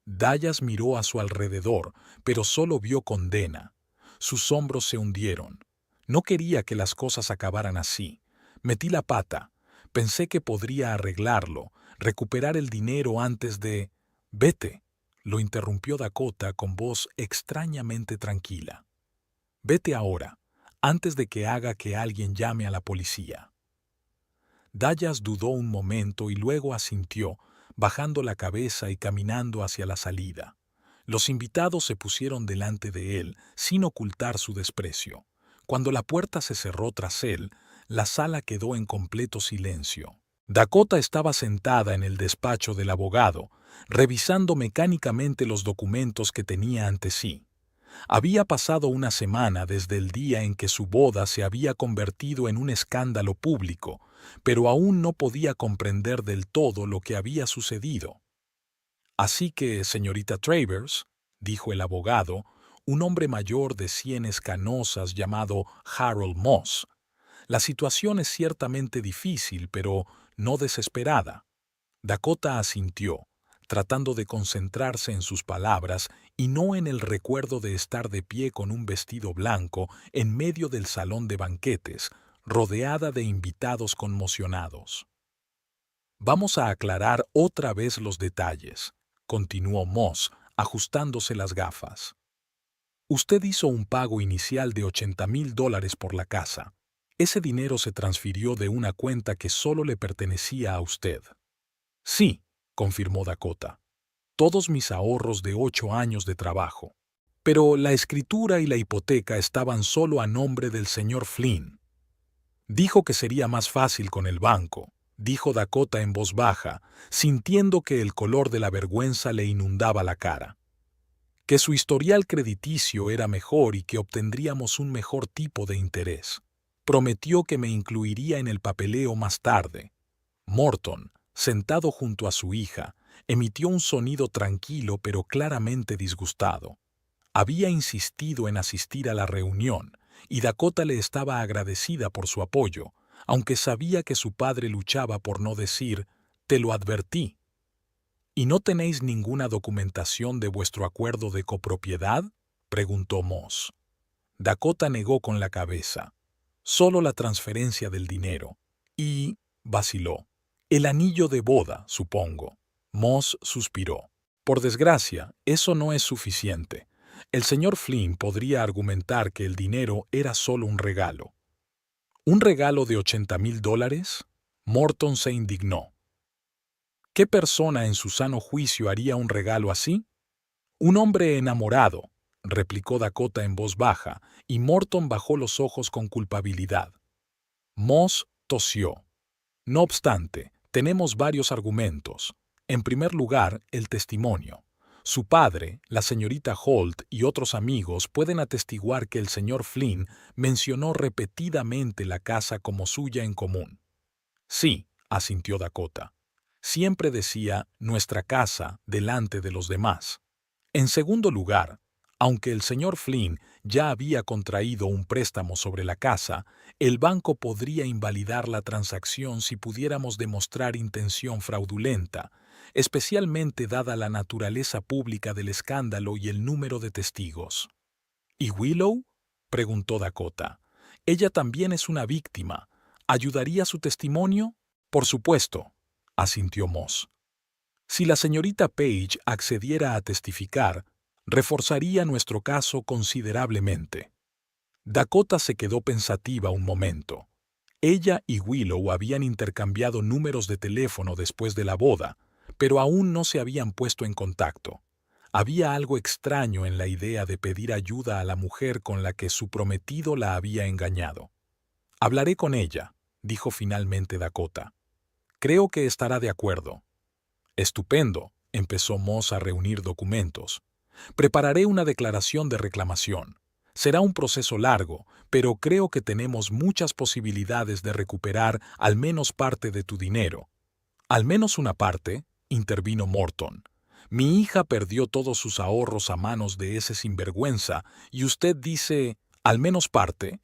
Dallas miró a su alrededor, pero solo vio condena. Sus hombros se hundieron. No quería que las cosas acabaran así. Metí la pata. Pensé que podría arreglarlo, recuperar el dinero antes de... Vete, lo interrumpió Dakota con voz extrañamente tranquila. Vete ahora, antes de que haga que alguien llame a la policía. Dallas dudó un momento y luego asintió, bajando la cabeza y caminando hacia la salida. Los invitados se pusieron delante de él, sin ocultar su desprecio. Cuando la puerta se cerró tras él, la sala quedó en completo silencio. Dakota estaba sentada en el despacho del abogado, revisando mecánicamente los documentos que tenía ante sí. Había pasado una semana desde el día en que su boda se había convertido en un escándalo público, pero aún no podía comprender del todo lo que había sucedido. Así que, señorita Travers, dijo el abogado, un hombre mayor de sienes canosas llamado Harold Moss, la situación es ciertamente difícil, pero no desesperada. Dakota asintió, tratando de concentrarse en sus palabras y no en el recuerdo de estar de pie con un vestido blanco en medio del salón de banquetes, rodeada de invitados conmocionados. Vamos a aclarar otra vez los detalles, continuó Moss, ajustándose las gafas. Usted hizo un pago inicial de $80,000 por la casa. Ese dinero se transfirió de una cuenta que solo le pertenecía a usted. Sí, confirmó Dakota. Todos mis ahorros de 8 años de trabajo. Pero la escritura y la hipoteca estaban solo a nombre del señor Flynn. Dijo que sería más fácil con el banco, dijo Dakota en voz baja, sintiendo que el color de la vergüenza le inundaba la cara. Que su historial crediticio era mejor y que obtendríamos un mejor tipo de interés. Prometió que me incluiría en el papeleo más tarde. Morton, sentado junto a su hija, emitió un sonido tranquilo pero claramente disgustado. Había insistido en asistir a la reunión, y Dakota le estaba agradecida por su apoyo, aunque sabía que su padre luchaba por no decir, «Te lo advertí». ¿Y no tenéis ninguna documentación de vuestro acuerdo de copropiedad?, preguntó Moss. Dakota negó con la cabeza. Solo la transferencia del dinero. Y, vaciló, el anillo de boda, supongo. Moss suspiró. Por desgracia, eso no es suficiente. El señor Flynn podría argumentar que el dinero era solo un regalo. ¿Un regalo de $80,000? Morton se indignó. ¿Qué persona en su sano juicio haría un regalo así? Un hombre enamorado, replicó Dakota en voz baja, y Morton bajó los ojos con culpabilidad. Moss tosió. No obstante, tenemos varios argumentos. En primer lugar, el testimonio. Su padre, la señorita Holt y otros amigos pueden atestiguar que el señor Flynn mencionó repetidamente la casa como suya en común. Sí, asintió Dakota. Siempre decía «nuestra casa» delante de los demás. En segundo lugar, Aunque el señor Flynn ya había contraído un préstamo sobre la casa, el banco podría invalidar la transacción si pudiéramos demostrar intención fraudulenta, especialmente dada la naturaleza pública del escándalo y el número de testigos. ¿Y Willow?, preguntó Dakota. Ella también es una víctima. ¿Ayudaría su testimonio? Por supuesto, asintió Moss. Si la señorita Page accediera a testificar, reforzaría nuestro caso considerablemente. Dakota se quedó pensativa un momento. Ella y Willow habían intercambiado números de teléfono después de la boda, pero aún no se habían puesto en contacto. Había algo extraño en la idea de pedir ayuda a la mujer con la que su prometido la había engañado. «Hablaré con ella», dijo finalmente Dakota. «Creo que estará de acuerdo». «Estupendo», empezó Moss a reunir documentos. «Prepararé una declaración de reclamación. Será un proceso largo, pero creo que tenemos muchas posibilidades de recuperar al menos parte de tu dinero». «Al menos una parte», intervino Morton. «Mi hija perdió todos sus ahorros a manos de ese sinvergüenza, y usted dice, ¿al menos parte?».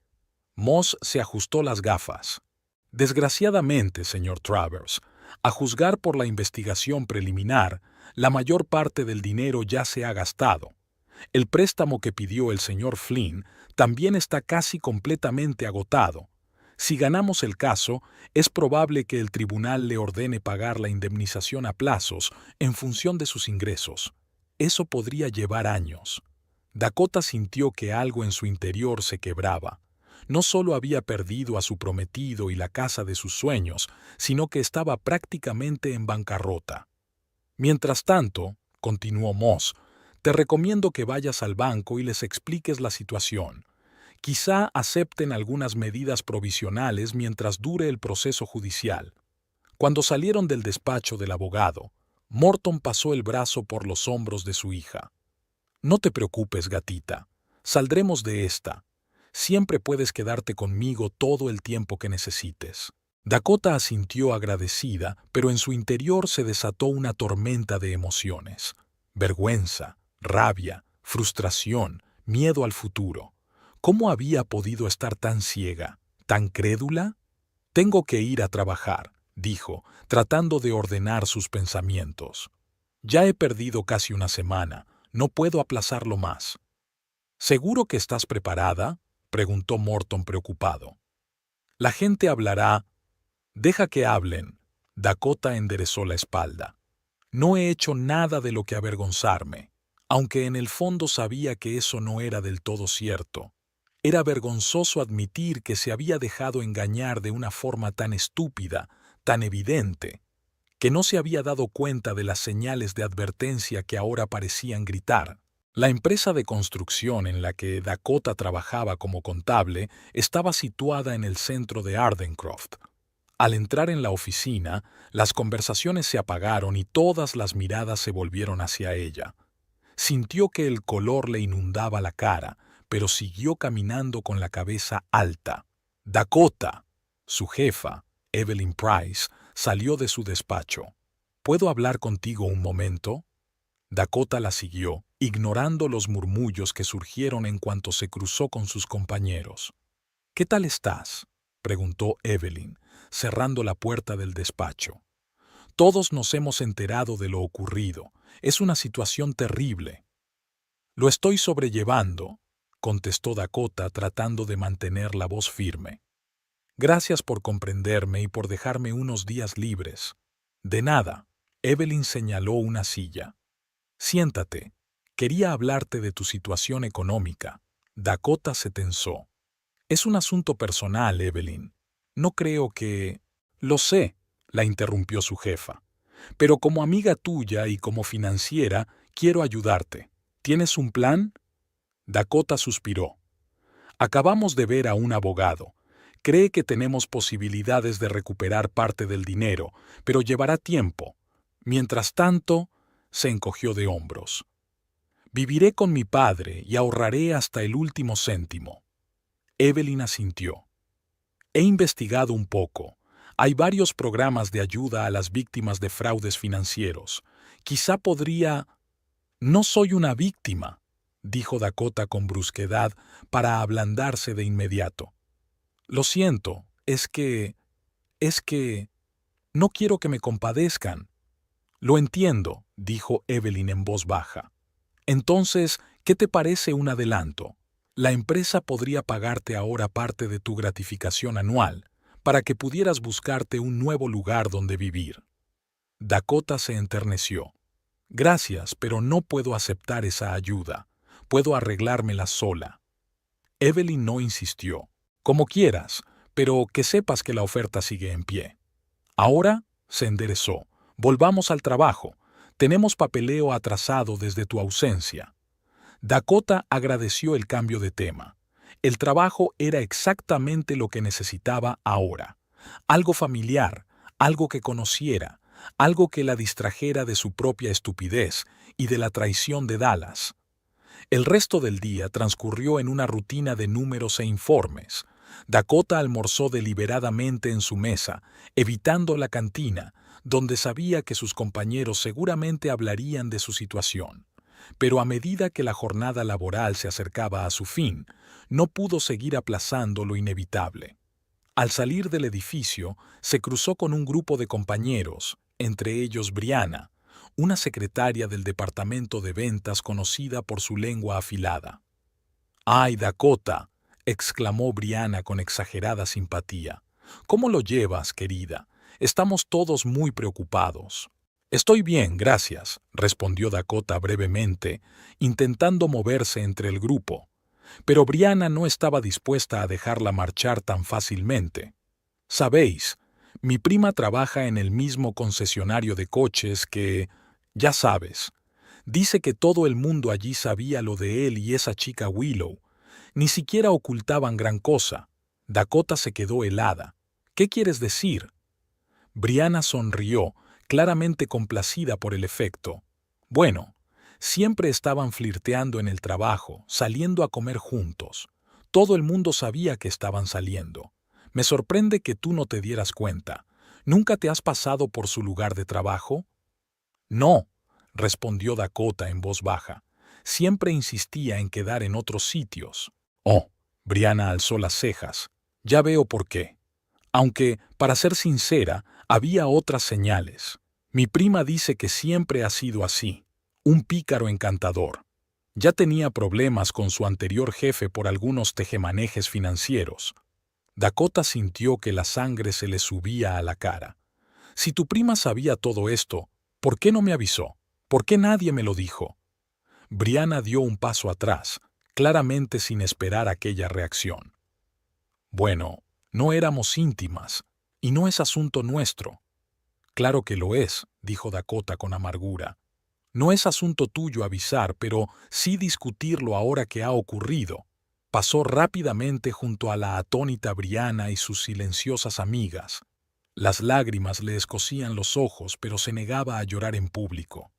Moss se ajustó las gafas. «Desgraciadamente, señor Travers, a juzgar por la investigación preliminar, la mayor parte del dinero ya se ha gastado. El préstamo que pidió el señor Flynn también está casi completamente agotado. Si ganamos el caso, es probable que el tribunal le ordene pagar la indemnización a plazos en función de sus ingresos. Eso podría llevar años». Dakota sintió que algo en su interior se quebraba. No solo había perdido a su prometido y la casa de sus sueños, sino que estaba prácticamente en bancarrota. «Mientras tanto», continuó Moss, «te recomiendo que vayas al banco y les expliques la situación. Quizá acepten algunas medidas provisionales mientras dure el proceso judicial». Cuando salieron del despacho del abogado, Morton pasó el brazo por los hombros de su hija. «No te preocupes, gatita. Saldremos de esta. Siempre puedes quedarte conmigo todo el tiempo que necesites». Dakota asintió agradecida, pero en su interior se desató una tormenta de emociones. Vergüenza, rabia, frustración, miedo al futuro. ¿Cómo había podido estar tan ciega, tan crédula? «Tengo que ir a trabajar», dijo, tratando de ordenar sus pensamientos. «Ya he perdido casi una semana. No puedo aplazarlo más». «¿Seguro que estás preparada?», preguntó Morton preocupado. «La gente hablará». «Deja que hablen». Dakota enderezó la espalda. «No he hecho nada de lo que avergonzarme», aunque en el fondo sabía que eso no era del todo cierto. Era vergonzoso admitir que se había dejado engañar de una forma tan estúpida, tan evidente, que no se había dado cuenta de las señales de advertencia que ahora parecían gritar. La empresa de construcción en la que Dakota trabajaba como contable estaba situada en el centro de Ardencroft. Al entrar en la oficina, las conversaciones se apagaron y todas las miradas se volvieron hacia ella. Sintió que el color le inundaba la cara, pero siguió caminando con la cabeza alta. «Dakota», su jefa, Evelyn Price, salió de su despacho. «¿Puedo hablar contigo un momento?». Dakota la siguió, ignorando los murmullos que surgieron en cuanto se cruzó con sus compañeros. «¿Qué tal estás?», preguntó Evelyn, cerrando la puerta del despacho. «Todos nos hemos enterado de lo ocurrido. Es una situación terrible». «Lo estoy sobrellevando», contestó Dakota tratando de mantener la voz firme. «Gracias por comprenderme y por dejarme unos días libres». «De nada», Evelyn señaló una silla. «Siéntate. Quería hablarte de tu situación económica». Dakota se tensó. «Es un asunto personal, Evelyn. No creo que...». «Lo sé», la interrumpió su jefa. «Pero como amiga tuya y como financiera, quiero ayudarte. ¿Tienes un plan?». Dakota suspiró. «Acabamos de ver a un abogado. Cree que tenemos posibilidades de recuperar parte del dinero, pero llevará tiempo. Mientras tanto», se encogió de hombros. «Viviré con mi padre y ahorraré hasta el último céntimo». Evelyn asintió. «He investigado un poco. Hay varios programas de ayuda a las víctimas de fraudes financieros. Quizá podría...». «No soy una víctima», dijo Dakota con brusquedad para ablandarse de inmediato. Lo siento, es que... no quiero que me compadezcan. Lo entiendo, dijo Evelyn en voz baja. Entonces, ¿qué te parece un adelanto? La empresa podría pagarte ahora parte de tu gratificación anual para que pudieras buscarte un nuevo lugar donde vivir. Dakota se enterneció. Gracias, pero no puedo aceptar esa ayuda. Puedo arreglármela sola. Evelyn no insistió. Como quieras, pero que sepas que la oferta sigue en pie. Ahora se enderezó. Volvamos al trabajo. Tenemos papeleo atrasado desde tu ausencia. Dakota agradeció el cambio de tema. El trabajo era exactamente lo que necesitaba ahora. Algo familiar, algo que conociera, algo que la distrajera de su propia estupidez y de la traición de Dallas. El resto del día transcurrió en una rutina de números e informes. Dakota almorzó deliberadamente en su mesa, evitando la cantina, donde sabía que sus compañeros seguramente hablarían de su situación. Pero a medida que la jornada laboral se acercaba a su fin, no pudo seguir aplazando lo inevitable. Al salir del edificio, se cruzó con un grupo de compañeros, entre ellos Brianna, una secretaria del departamento de ventas conocida por su lengua afilada. «¡Ay, Dakota!», exclamó Brianna con exagerada simpatía. «¿Cómo lo llevas, querida? Estamos todos muy preocupados». «Estoy bien, gracias», respondió Dakota brevemente, intentando moverse entre el grupo. Pero Brianna no estaba dispuesta a dejarla marchar tan fácilmente. «Sabéis, mi prima trabaja en el mismo concesionario de coches que... ya sabes. Dice que todo el mundo allí sabía lo de él y esa chica Willow. Ni siquiera ocultaban gran cosa». Dakota se quedó helada. «¿Qué quieres decir?». Brianna sonrió, claramente complacida por el efecto. «Bueno, siempre estaban flirteando en el trabajo, saliendo a comer juntos. Todo el mundo sabía que estaban saliendo. Me sorprende que tú no te dieras cuenta. ¿Nunca te has pasado por su lugar de trabajo?». «No», respondió Dakota en voz baja. «Siempre insistía en quedar en otros sitios». «Oh», Brianna alzó las cejas. «Ya veo por qué. Aunque, para ser sincera, había otras señales. Mi prima dice que siempre ha sido así, un pícaro encantador. Ya tenía problemas con su anterior jefe por algunos tejemanejes financieros». Dakota sintió que la sangre se le subía a la cara. «Si tu prima sabía todo esto, ¿por qué no me avisó? ¿Por qué nadie me lo dijo?». Brianna dio un paso atrás, claramente sin esperar aquella reacción. «Bueno, no éramos íntimas, y no es asunto nuestro». «Claro que lo es», dijo Dakota con amargura. «No es asunto tuyo avisar, pero sí discutirlo ahora que ha ocurrido». Pasó rápidamente junto a la atónita Brianna y sus silenciosas amigas. Las lágrimas le escocían los ojos, pero se negaba a llorar en público.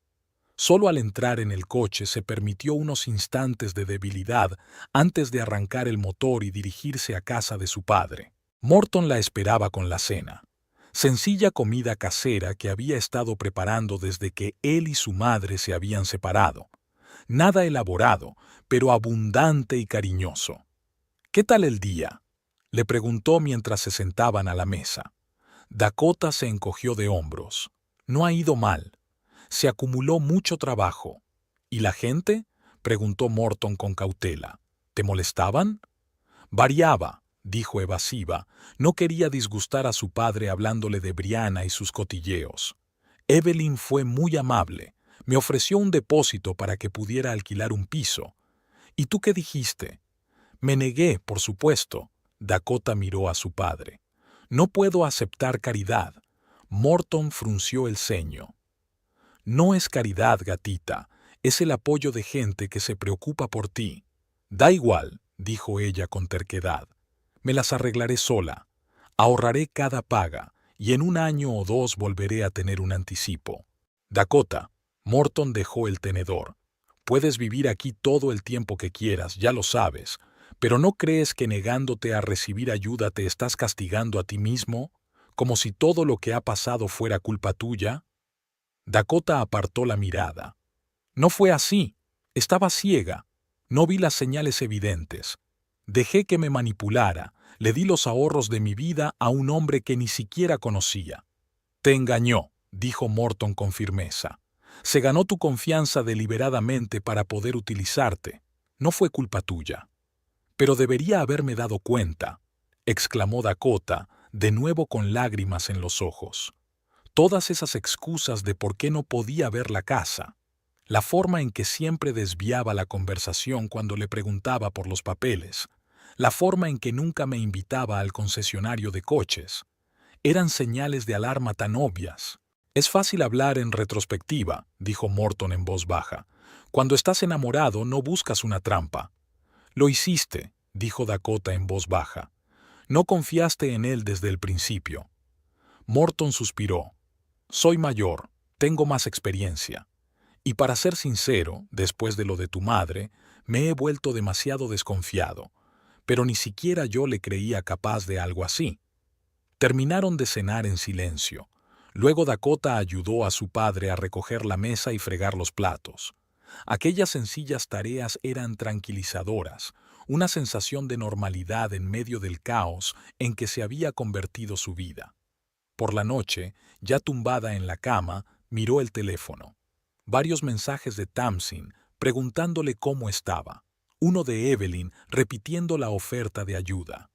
Solo al entrar en el coche se permitió unos instantes de debilidad antes de arrancar el motor y dirigirse a casa de su padre. Morton la esperaba con la cena. Sencilla comida casera que había estado preparando desde que él y su madre se habían separado. Nada elaborado, pero abundante y cariñoso. «¿Qué tal el día?», le preguntó mientras se sentaban a la mesa. Dakota se encogió de hombros. «No ha ido mal. Se acumuló mucho trabajo». «¿Y la gente?», preguntó Morton con cautela. «¿Te molestaban?». «Variaba», dijo evasiva. No quería disgustar a su padre hablándole de Brianna y sus cotilleos. «Evelyn fue muy amable. Me ofreció un depósito para que pudiera alquilar un piso». «¿Y tú qué dijiste?». «Me negué, por supuesto». Dakota miró a su padre. «No puedo aceptar caridad». Morton frunció el ceño. «No es caridad, gatita. Es el apoyo de gente que se preocupa por ti». «Da igual», dijo ella con terquedad. «Me las arreglaré sola. Ahorraré cada paga, y en 1 año o 2 volveré a tener un anticipo». «Dakota», Morton dejó el tenedor. «Puedes vivir aquí todo el tiempo que quieras, ya lo sabes. ¿Pero no crees que negándote a recibir ayuda te estás castigando a ti mismo? Como si todo lo que ha pasado fuera culpa tuya». Dakota apartó la mirada. «No fue así. Estaba ciega». No vi las señales evidentes. Dejé que me manipulara, le di los ahorros de mi vida a un hombre que ni siquiera conocía. Te engañó, dijo Morton con firmeza. Se ganó tu confianza deliberadamente para poder utilizarte. No fue culpa tuya. Pero debería haberme dado cuenta, exclamó Dakota, de nuevo con lágrimas en los ojos. Todas esas excusas de por qué no podía ver la casa, la forma en que siempre desviaba la conversación cuando le preguntaba por los papeles, la forma en que nunca me invitaba al concesionario de coches, eran señales de alarma tan obvias. Es fácil hablar en retrospectiva, dijo Morton en voz baja. Cuando estás enamorado no buscas una trampa. Lo hiciste, dijo Dakota en voz baja. No confiaste en él desde el principio. Morton suspiró. Soy mayor, tengo más experiencia. Y para ser sincero, después de lo de tu madre, me he vuelto demasiado desconfiado. Pero ni siquiera yo le creía capaz de algo así. Terminaron de cenar en silencio. Luego Dakota ayudó a su padre a recoger la mesa y fregar los platos. Aquellas sencillas tareas eran tranquilizadoras, una sensación de normalidad en medio del caos en que se había convertido su vida. Por la noche, ya tumbada en la cama, miró el teléfono. Varios mensajes de Tamsin preguntándole cómo estaba. Uno de Evelyn repitiendo la oferta de ayuda.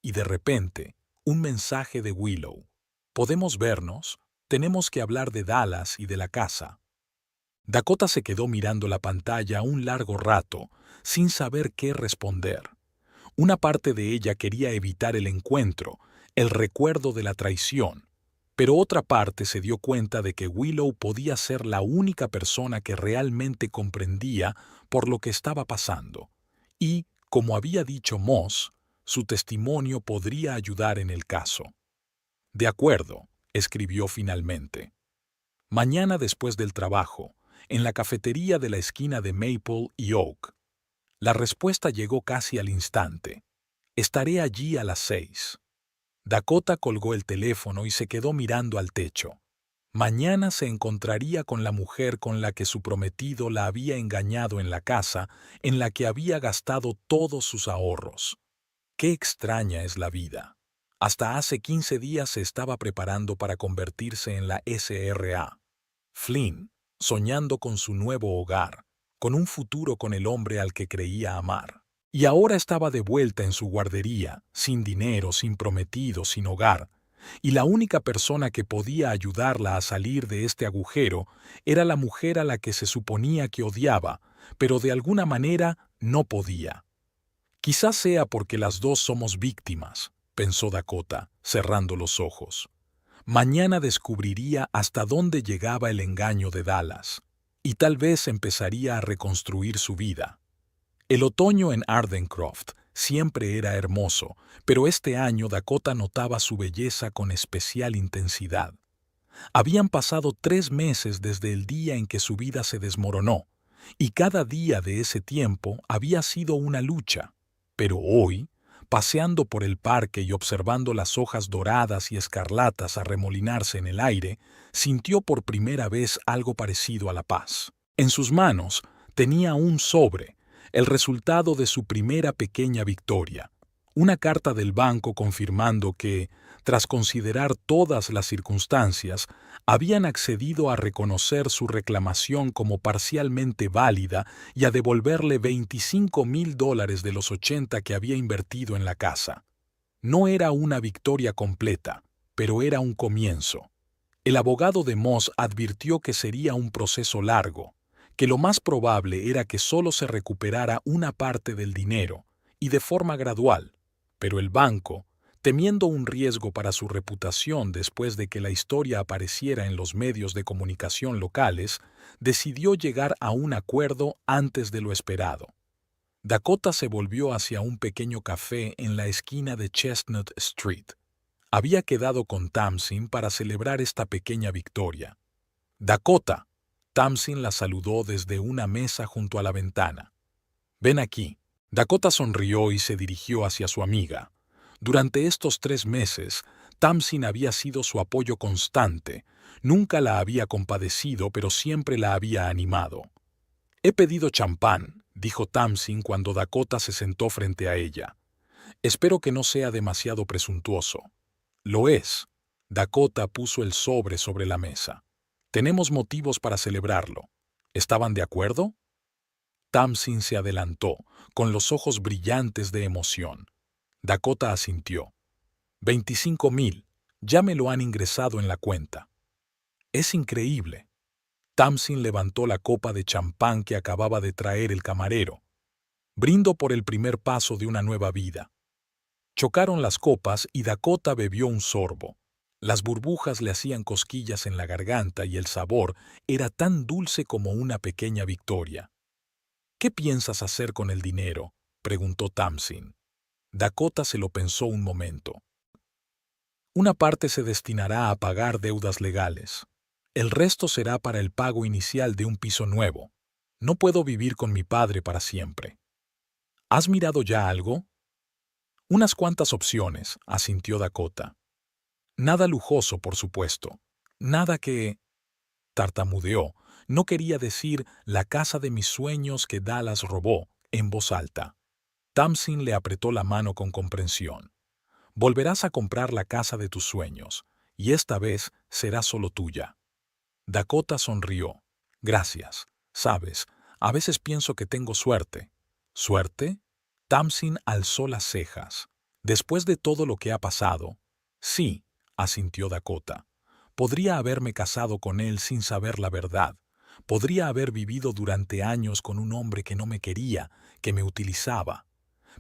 Y de repente, un mensaje de Willow. ¿Podemos vernos? Tenemos que hablar de Dallas y de la casa. Dakota se quedó mirando la pantalla un largo rato, sin saber qué responder. Una parte de ella quería evitar el encuentro, el recuerdo de la traición, pero otra parte se dio cuenta de que Willow podía ser la única persona que realmente comprendía por lo que estaba pasando. Y, como había dicho Moss, su testimonio podría ayudar en el caso. De acuerdo, escribió finalmente. Mañana después del trabajo, en la cafetería de la esquina de Maple y Oak. La respuesta llegó casi al instante. Estaré allí a las 6. Dakota colgó el teléfono y se quedó mirando al techo. Mañana se encontraría con la mujer con la que su prometido la había engañado en la casa en la que había gastado todos sus ahorros. Qué extraña es la vida. Hasta hace 15 días se estaba preparando para convertirse en la SRA. Flynn, soñando con su nuevo hogar, con un futuro con el hombre al que creía amar. Y ahora estaba de vuelta en su guardería, sin dinero, sin prometido, sin hogar, y la única persona que podía ayudarla a salir de este agujero era la mujer a la que se suponía que odiaba, pero de alguna manera no podía. Quizás sea porque las dos somos víctimas, pensó Dakota, cerrando los ojos. Mañana descubriría hasta dónde llegaba el engaño de Dallas, y tal vez empezaría a reconstruir su vida. El otoño en Ardencroft siempre era hermoso, pero este año Dakota notaba su belleza con especial intensidad. Habían pasado 3 meses desde el día en que su vida se desmoronó, y cada día de ese tiempo había sido una lucha. Pero hoy, paseando por el parque y observando las hojas doradas y escarlatas arremolinarse en el aire, sintió por primera vez algo parecido a la paz. En sus manos tenía un sobre, el resultado de su primera pequeña victoria, una carta del banco confirmando que, tras considerar todas las circunstancias, habían accedido a reconocer su reclamación como parcialmente válida y a devolverle $25,000 de los 80 que había invertido en la casa. No era una victoria completa, pero era un comienzo. El abogado de Moss advirtió que sería un proceso largo, que lo más probable era que solo se recuperara una parte del dinero, y de forma gradual, pero el banco, temiendo un riesgo para su reputación después de que la historia apareciera en los medios de comunicación locales, decidió llegar a un acuerdo antes de lo esperado. Dakota se volvió hacia un pequeño café en la esquina de Chestnut Street. Había quedado con Tamsin para celebrar esta pequeña victoria. «Dakota», Tamsin la saludó desde una mesa junto a la ventana. «Ven aquí». Dakota sonrió y se dirigió hacia su amiga. Durante estos 3 meses, Tamsin había sido su apoyo constante. Nunca la había compadecido, pero siempre la había animado. «He pedido champán», dijo Tamsin cuando Dakota se sentó frente a ella. Espero que no sea demasiado presuntuoso. Lo es. Dakota puso el sobre la mesa. Tenemos motivos para celebrarlo. ¿Estaban de acuerdo? Tamsin se adelantó, con los ojos brillantes de emoción. Dakota asintió. 25,000. Ya me lo han ingresado en la cuenta. Es increíble. Tamsin levantó la copa de champán que acababa de traer el camarero. Brindo por el primer paso de una nueva vida. Chocaron las copas y Dakota bebió un sorbo. Las burbujas le hacían cosquillas en la garganta y el sabor era tan dulce como una pequeña victoria. ¿Qué piensas hacer con el dinero?, preguntó Tamsin. Dakota se lo pensó un momento. Una parte se destinará a pagar deudas legales. El resto será para el pago inicial de un piso nuevo. No puedo vivir con mi padre para siempre. ¿Has mirado ya algo? Unas cuantas opciones, asintió Dakota. Nada lujoso, por supuesto. Nada que... tartamudeó. No quería decir la casa de mis sueños que Dallas robó, en voz alta. Tamsin le apretó la mano con comprensión. Volverás a comprar la casa de tus sueños, y esta vez será solo tuya. Dakota sonrió. Gracias. Sabes, a veces pienso que tengo suerte. ¿Suerte? Tamsin alzó las cejas. Después de todo lo que ha pasado. Sí, asintió Dakota. Podría haberme casado con él sin saber la verdad. Podría haber vivido durante años con un hombre que no me quería, que me utilizaba.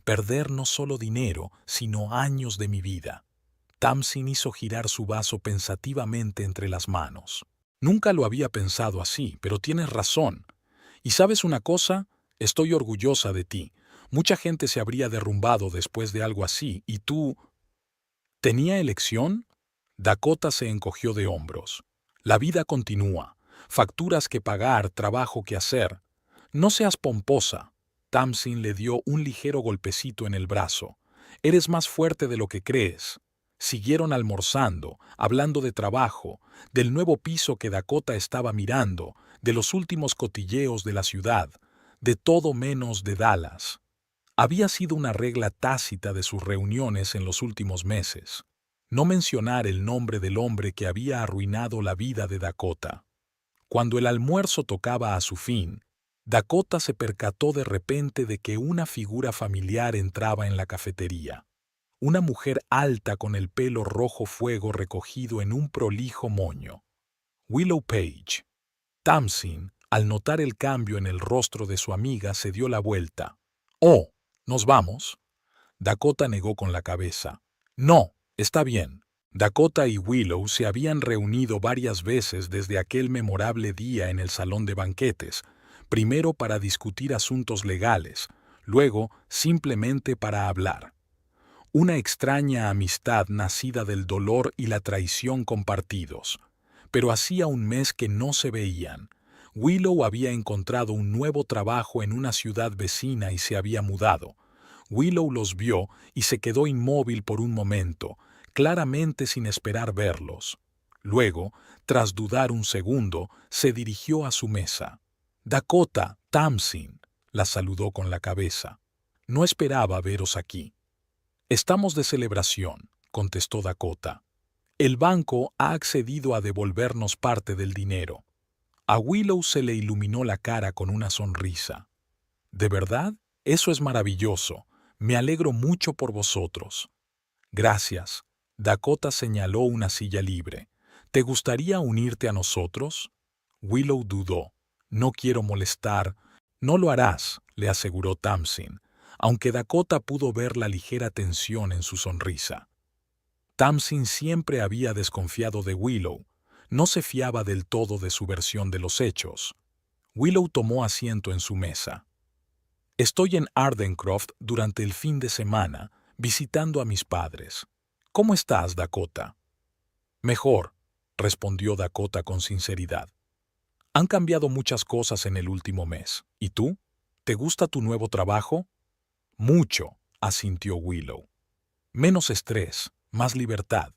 Perder no solo dinero, sino años de mi vida. Tamsin hizo girar su vaso pensativamente entre las manos. Nunca lo había pensado así, pero tienes razón. ¿Y sabes una cosa? Estoy orgullosa de ti. Mucha gente se habría derrumbado después de algo así, y tú... ¿Tenía elección? Dakota se encogió de hombros. La vida continúa. Facturas que pagar, trabajo que hacer. No seas pomposa. Tamsin le dio un ligero golpecito en el brazo. Eres más fuerte de lo que crees. Siguieron almorzando, hablando de trabajo, del nuevo piso que Dakota estaba mirando, de los últimos cotilleos de la ciudad, de todo menos de Dallas. Había sido una regla tácita de sus reuniones en los últimos meses. No mencionar el nombre del hombre que había arruinado la vida de Dakota. Cuando el almuerzo tocaba a su fin, Dakota se percató de repente de que una figura familiar entraba en la cafetería. Una mujer alta con el pelo rojo fuego recogido en un prolijo moño. Willow Page. Tamsin, al notar el cambio en el rostro de su amiga, se dio la vuelta. «Oh, ¿nos vamos?» Dakota negó con la cabeza. «No, está bien». Dakota y Willow se habían reunido varias veces desde aquel memorable día en el salón de banquetes, primero para discutir asuntos legales, luego simplemente para hablar. Una extraña amistad nacida del dolor y la traición compartidos. Pero hacía un mes que no se veían. Willow había encontrado un nuevo trabajo en una ciudad vecina y se había mudado. Willow los vio y se quedó inmóvil por un momento, claramente sin esperar verlos. Luego, tras dudar un segundo, se dirigió a su mesa. «Dakota, Tamsin», la saludó con la cabeza. «No esperaba veros aquí». «Estamos de celebración», contestó Dakota. «El banco ha accedido a devolvernos parte del dinero». A Willow se le iluminó la cara con una sonrisa. «¿De verdad? Eso es maravilloso. Me alegro mucho por vosotros». «Gracias». Dakota señaló una silla libre. «¿Te gustaría unirte a nosotros?» Willow dudó. «No quiero molestar». «No lo harás», le aseguró Tamsin, aunque Dakota pudo ver la ligera tensión en su sonrisa. Tamsin siempre había desconfiado de Willow. No se fiaba del todo de su versión de los hechos. Willow tomó asiento en su mesa. «Estoy en Ardencroft durante el fin de semana, visitando a mis padres. ¿Cómo estás, Dakota?» «Mejor», respondió Dakota con sinceridad. «Han cambiado muchas cosas en el último mes. ¿Y tú? ¿Te gusta tu nuevo trabajo?» «Mucho», asintió Willow. «Menos estrés, más libertad.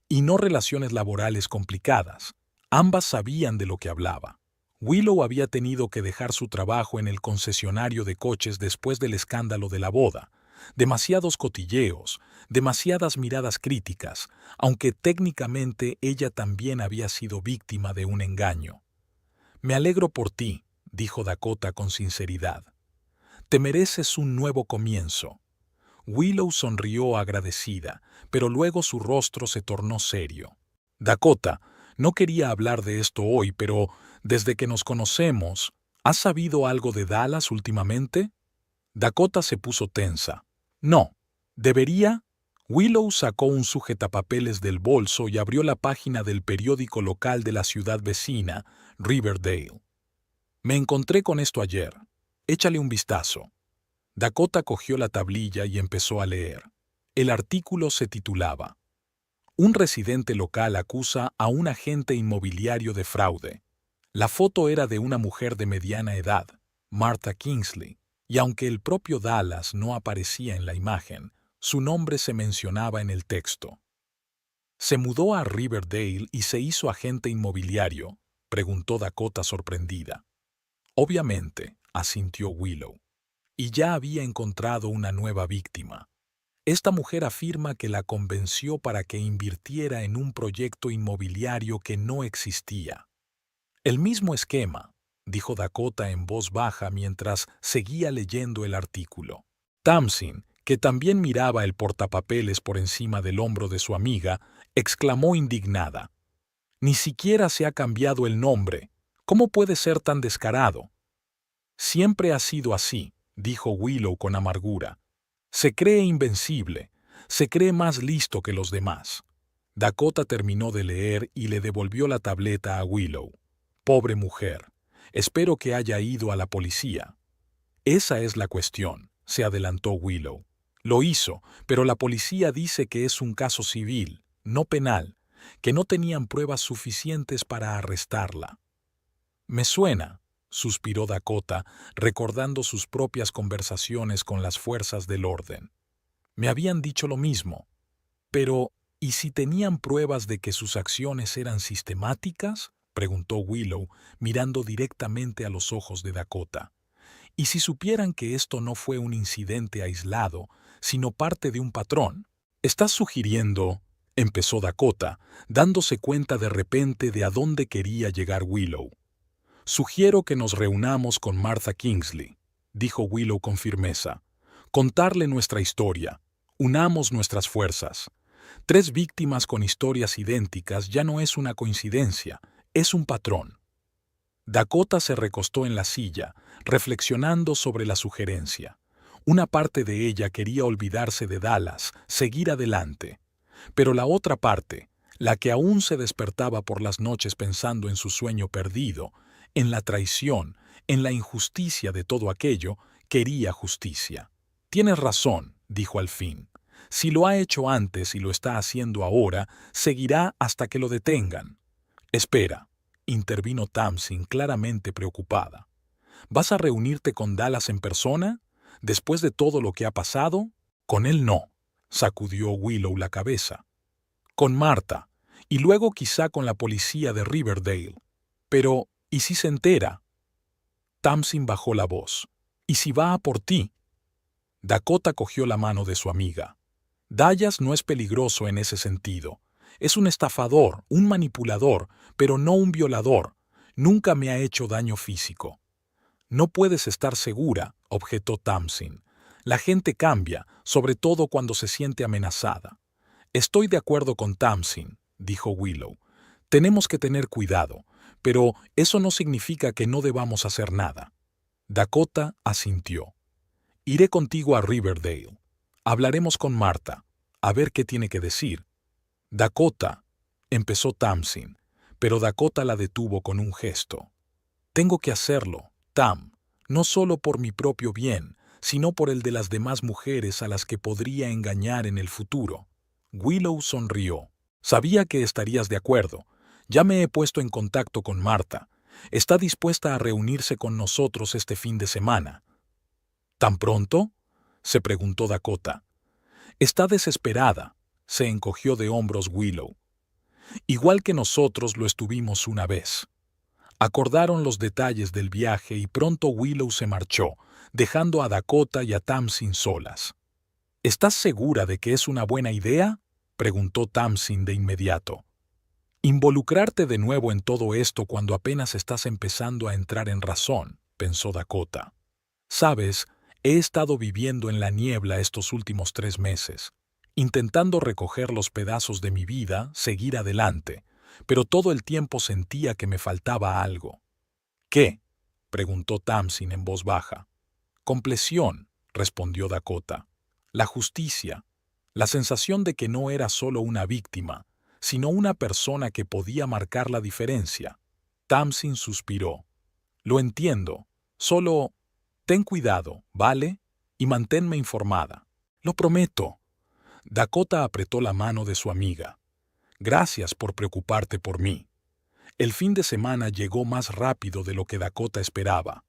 Y no relaciones laborales complicadas». Ambas sabían de lo que hablaba. Willow había tenido que dejar su trabajo en el concesionario de coches después del escándalo de la boda. Demasiados cotilleos, demasiadas miradas críticas, aunque técnicamente ella también había sido víctima de un engaño. «Me alegro por ti», dijo Dakota con sinceridad. «Te mereces un nuevo comienzo». Willow sonrió agradecida, pero luego su rostro se tornó serio. «Dakota, no quería hablar de esto hoy, pero desde que nos conocemos, ¿has sabido algo de Dallas últimamente?» Dakota se puso tensa. «No. ¿Debería?» Willow sacó un sujetapapeles del bolso y abrió la página del periódico local de la ciudad vecina, Riverdale. «Me encontré con esto ayer. Échale un vistazo». Dakota cogió la tablilla y empezó a leer. El artículo se titulaba «Un residente local acusa a un agente inmobiliario de fraude». La foto era de una mujer de mediana edad, Martha Kingsley, y aunque el propio Dallas no aparecía en la imagen, su nombre se mencionaba en el texto. «¿Se mudó a Riverdale y se hizo agente inmobiliario?», preguntó Dakota sorprendida. «Obviamente», asintió Willow. «Y ya había encontrado una nueva víctima. Esta mujer afirma que la convenció para que invirtiera en un proyecto inmobiliario que no existía». «El mismo esquema», dijo Dakota en voz baja mientras seguía leyendo el artículo. Tamsin, que también miraba el portapapeles por encima del hombro de su amiga, exclamó indignada. «Ni siquiera se ha cambiado el nombre. ¿Cómo puede ser tan descarado?» «Siempre ha sido así», dijo Willow con amargura. «Se cree invencible, se cree más listo que los demás». Dakota terminó de leer y le devolvió la tableta a Willow. «Pobre mujer. Espero que haya ido a la policía». «Esa es la cuestión», se adelantó Willow. «Lo hizo, pero la policía dice que es un caso civil, no penal, que no tenían pruebas suficientes para arrestarla». «Me suena», suspiró Dakota, recordando sus propias conversaciones con las fuerzas del orden. «Me habían dicho lo mismo. Pero, ¿y si tenían pruebas de que sus acciones eran sistemáticas?», preguntó Willow, mirando directamente a los ojos de Dakota. «¿Y si supieran que esto no fue un incidente aislado, sino parte de un patrón?» «¿Estás sugiriendo?», empezó Dakota, dándose cuenta de repente de a dónde quería llegar Willow. «Sugiero que nos reunamos con Martha Kingsley», dijo Willow con firmeza. «Contarle nuestra historia. Unamos nuestras fuerzas. 3 víctimas con historias idénticas ya no es una coincidencia, es un patrón». Dakota se recostó en la silla, reflexionando sobre la sugerencia. Una parte de ella quería olvidarse de Dallas, seguir adelante. Pero la otra parte, la que aún se despertaba por las noches pensando en su sueño perdido, en la traición, en la injusticia de todo aquello, quería justicia. «Tienes razón», dijo al fin. «Si lo ha hecho antes y lo está haciendo ahora, seguirá hasta que lo detengan». «Espera», intervino Tamsin claramente preocupada. «¿Vas a reunirte con Dallas en persona? ¿Después de todo lo que ha pasado?» «Con él no», sacudió Willow la cabeza. «Con Martha, y luego quizá con la policía de Riverdale. Pero, ¿y si se entera?» Tamsin bajó la voz. «¿Y si va a por ti?» Dakota cogió la mano de su amiga. «Dallas no es peligroso en ese sentido. Es un estafador, un manipulador, pero no un violador. Nunca me ha hecho daño físico». «No puedes estar segura», objetó Tamsin. «La gente cambia, sobre todo cuando se siente amenazada». «Estoy de acuerdo con Tamsin», dijo Willow. «Tenemos que tener cuidado, pero eso no significa que no debamos hacer nada». Dakota asintió. «Iré contigo a Riverdale. Hablaremos con Martha, a ver qué tiene que decir». «Dakota», empezó Tamsin, pero Dakota la detuvo con un gesto. «Tengo que hacerlo, Tam, no solo por mi propio bien, sino por el de las demás mujeres a las que podría engañar en el futuro». Willow sonrió. «Sabía que estarías de acuerdo. Ya me he puesto en contacto con Martha. Está dispuesta a reunirse con nosotros este fin de semana». «¿Tan pronto?», se preguntó Dakota. «Está desesperada», se encogió de hombros Willow. «Igual que nosotros lo estuvimos una vez». Acordaron los detalles del viaje y pronto Willow se marchó, dejando a Dakota y a Tamsin solas. ¿Estás segura de que es una buena idea?, preguntó Tamsin de inmediato. Involucrarte de nuevo en todo esto cuando apenas estás empezando a entrar en razón, pensó Dakota. Sabes, he estado viviendo en la niebla estos últimos 3 meses, intentando recoger los pedazos de mi vida, seguir adelante, pero todo el tiempo sentía que me faltaba algo. ¿Qué?, preguntó Tamsin en voz baja. Compleción, respondió Dakota. La justicia, la sensación de que no era solo una víctima, sino una persona que podía marcar la diferencia. Tamsin suspiró. Lo entiendo, solo ten cuidado, ¿vale? Y manténme informada. Lo prometo. Dakota apretó la mano de su amiga. Gracias por preocuparte por mí. El fin de semana llegó más rápido de lo que Dakota esperaba.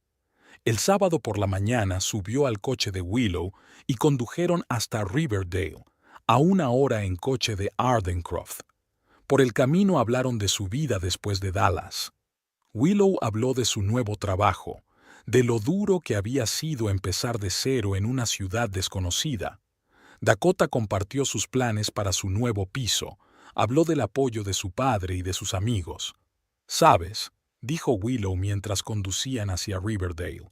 El sábado por la mañana subió al coche de Willow y condujeron hasta Riverdale, a 1 hora en coche de Ardencroft. Por el camino hablaron de su vida después de Dallas. Willow habló de su nuevo trabajo, de lo duro que había sido empezar de cero en una ciudad desconocida. Dakota compartió sus planes para su nuevo piso, habló del apoyo de su padre y de sus amigos. «Sabes», dijo Willow mientras conducían hacia Riverdale,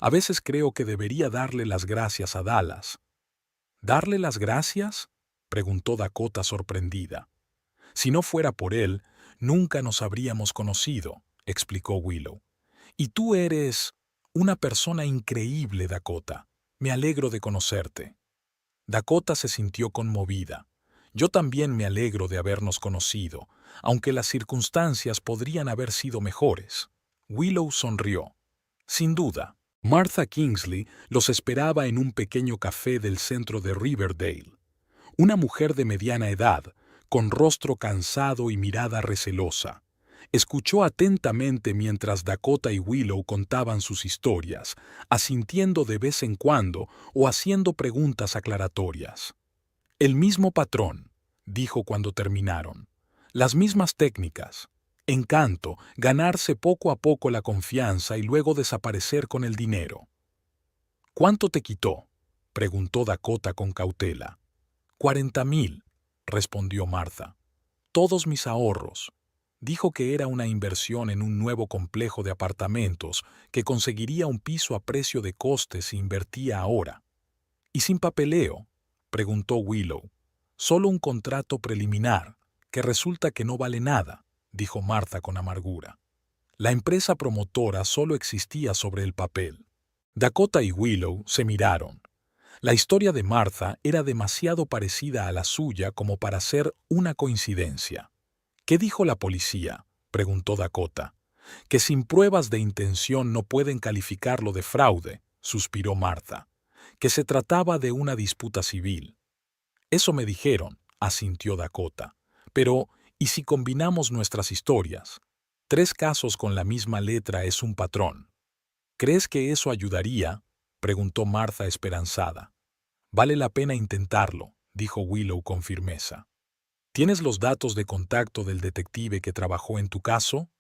«a veces creo que debería darle las gracias a Dallas». «¿Darle las gracias?», preguntó Dakota sorprendida. «Si no fuera por él, nunca nos habríamos conocido», explicó Willow. «Y tú eres una persona increíble, Dakota. Me alegro de conocerte». Dakota se sintió conmovida. «Yo también me alegro de habernos conocido, aunque las circunstancias podrían haber sido mejores». Willow sonrió. Sin duda, Martha Kingsley los esperaba en un pequeño café del centro de Riverdale. Una mujer de mediana edad, con rostro cansado y mirada recelosa. Escuchó atentamente mientras Dakota y Willow contaban sus historias, asintiendo de vez en cuando o haciendo preguntas aclaratorias. «El mismo patrón», dijo cuando terminaron. «Las mismas técnicas. Encanto, ganarse poco a poco la confianza y luego desaparecer con el dinero». «¿Cuánto te quitó?», preguntó Dakota con cautela. «40,000», respondió Martha. «Todos mis ahorros». Dijo que era una inversión en un nuevo complejo de apartamentos, que conseguiría un piso a precio de coste si invertía ahora. «¿Y sin papeleo?», preguntó Willow. «Solo un contrato preliminar, que resulta que no vale nada», dijo Martha con amargura. La empresa promotora solo existía sobre el papel. Dakota y Willow se miraron. La historia de Martha era demasiado parecida a la suya como para ser una coincidencia. «¿Qué dijo la policía?», preguntó Dakota. «Que sin pruebas de intención no pueden calificarlo de fraude», suspiró Martha. «Que se trataba de una disputa civil». «Eso me dijeron», asintió Dakota. «Pero, ¿y si combinamos nuestras historias? 3 casos con la misma letra es un patrón». «¿Crees que eso ayudaría?», preguntó Martha esperanzada. «Vale la pena intentarlo», dijo Willow con firmeza. «¿Tienes los datos de contacto del detective que trabajó en tu caso?».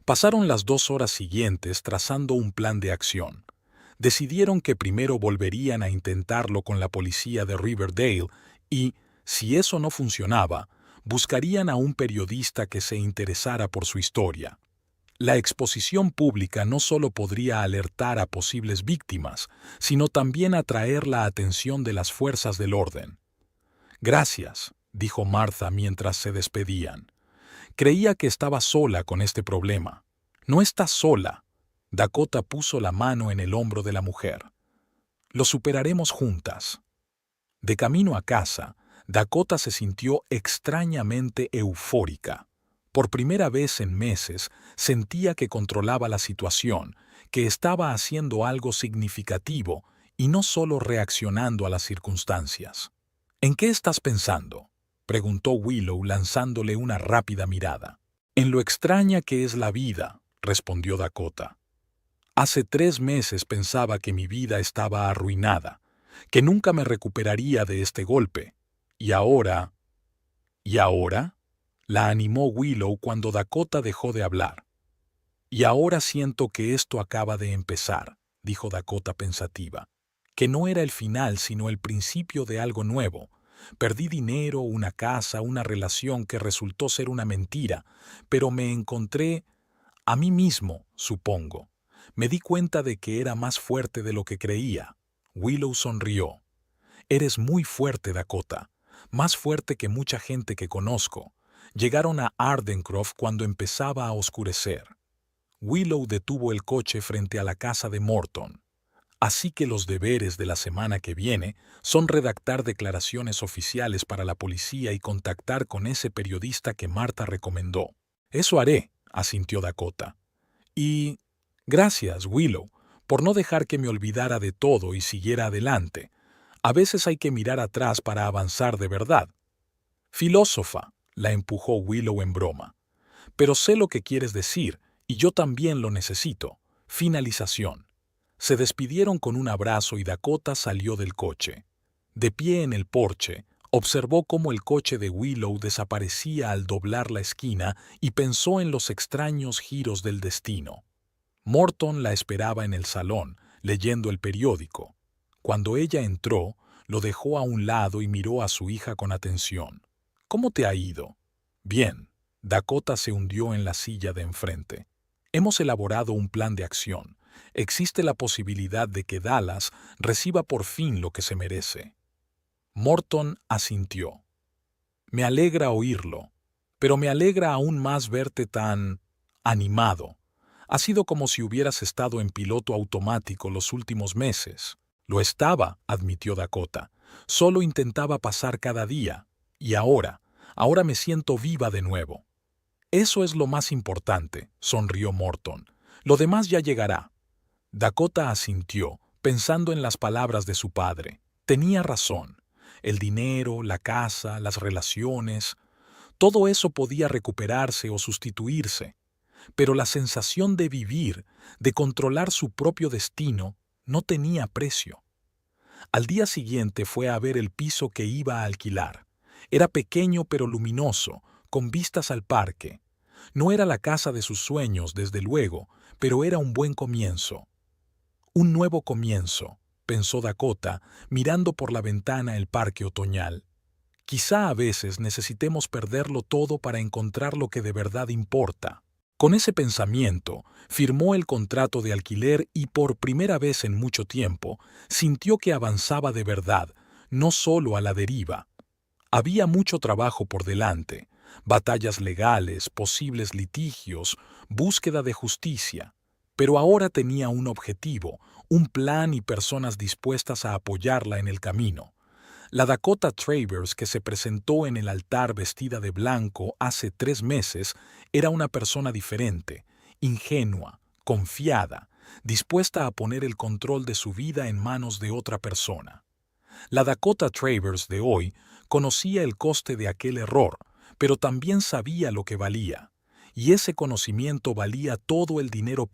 Pasaron las 2 horas siguientes trazando un plan de acción. Decidieron que primero volverían a intentarlo con la policía de Riverdale y, si eso no funcionaba, buscarían a un periodista que se interesara por su historia. La exposición pública no solo podría alertar a posibles víctimas, sino también atraer la atención de las fuerzas del orden. «Gracias», dijo Martha mientras se despedían. «Creía que estaba sola con este problema». «No estás sola». Dakota puso la mano en el hombro de la mujer. «Lo superaremos juntas». De camino a casa, Dakota se sintió extrañamente eufórica. Por primera vez en meses, sentía que controlaba la situación, que estaba haciendo algo significativo y no solo reaccionando a las circunstancias. «¿En qué estás pensando?», preguntó Willow lanzándole una rápida mirada. «En lo extraña que es la vida», respondió Dakota. «Hace 3 meses pensaba que mi vida estaba arruinada, que nunca me recuperaría de este golpe. Y ahora...». «¿Y ahora?», la animó Willow cuando Dakota dejó de hablar. Y ahora siento que esto acaba de empezar, dijo Dakota pensativa. Que no era el final, sino el principio de algo nuevo. Perdí dinero, una casa, una relación que resultó ser una mentira, pero me encontré a mí mismo, supongo. Me di cuenta de que era más fuerte de lo que creía. Willow sonrió. Eres muy fuerte, Dakota. Más fuerte que mucha gente que conozco. Llegaron a Ardencroft cuando empezaba a oscurecer. Willow detuvo el coche frente a la casa de Morton. Así que los deberes de la semana que viene son redactar declaraciones oficiales para la policía y contactar con ese periodista que Marta recomendó. Eso haré, asintió Dakota. Y gracias, Willow, por no dejar que me olvidara de todo y siguiera adelante. A veces hay que mirar atrás para avanzar de verdad. Filósofa, la empujó Willow en broma. Pero sé lo que quieres decir, y yo también lo necesito. Finalización. Se despidieron con un abrazo y Dakota salió del coche. De pie en el porche, observó cómo el coche de Willow desaparecía al doblar la esquina y pensó en los extraños giros del destino. Morton la esperaba en el salón, leyendo el periódico. Cuando ella entró, lo dejó a un lado y miró a su hija con atención. ¿Cómo te ha ido? Bien. Dakota se hundió en la silla de enfrente. Hemos elaborado un plan de acción. Existe la posibilidad de que Dallas reciba por fin lo que se merece. Morton asintió. Me alegra oírlo, pero me alegra aún más verte tan animado. Ha sido como si hubieras estado en piloto automático los últimos meses. Lo estaba, admitió Dakota. Solo intentaba pasar cada día. Y ahora me siento viva de nuevo. Eso es lo más importante, sonrió Morton. Lo demás ya llegará. Dakota asintió, pensando en las palabras de su padre. Tenía razón. El dinero, la casa, las relaciones, todo eso podía recuperarse o sustituirse. Pero la sensación de vivir, de controlar su propio destino, no tenía precio. Al día siguiente fue a ver el piso que iba a alquilar. Era pequeño pero luminoso, con vistas al parque. No era la casa de sus sueños, desde luego, pero era un buen comienzo. Un nuevo comienzo, pensó Dakota, mirando por la ventana el parque otoñal. Quizá a veces necesitemos perderlo todo para encontrar lo que de verdad importa. Con ese pensamiento, firmó el contrato de alquiler y por primera vez en mucho tiempo, sintió que avanzaba de verdad, no solo a la deriva. Había mucho trabajo por delante, batallas legales, posibles litigios, búsqueda de justicia. Pero ahora tenía un objetivo, un plan y personas dispuestas a apoyarla en el camino. La Dakota Travers que se presentó en el altar vestida de blanco hace 3 meses era una persona diferente, ingenua, confiada, dispuesta a poner el control de su vida en manos de otra persona. La Dakota Travers de hoy conocía el coste de aquel error, pero también sabía lo que valía, y ese conocimiento valía todo el dinero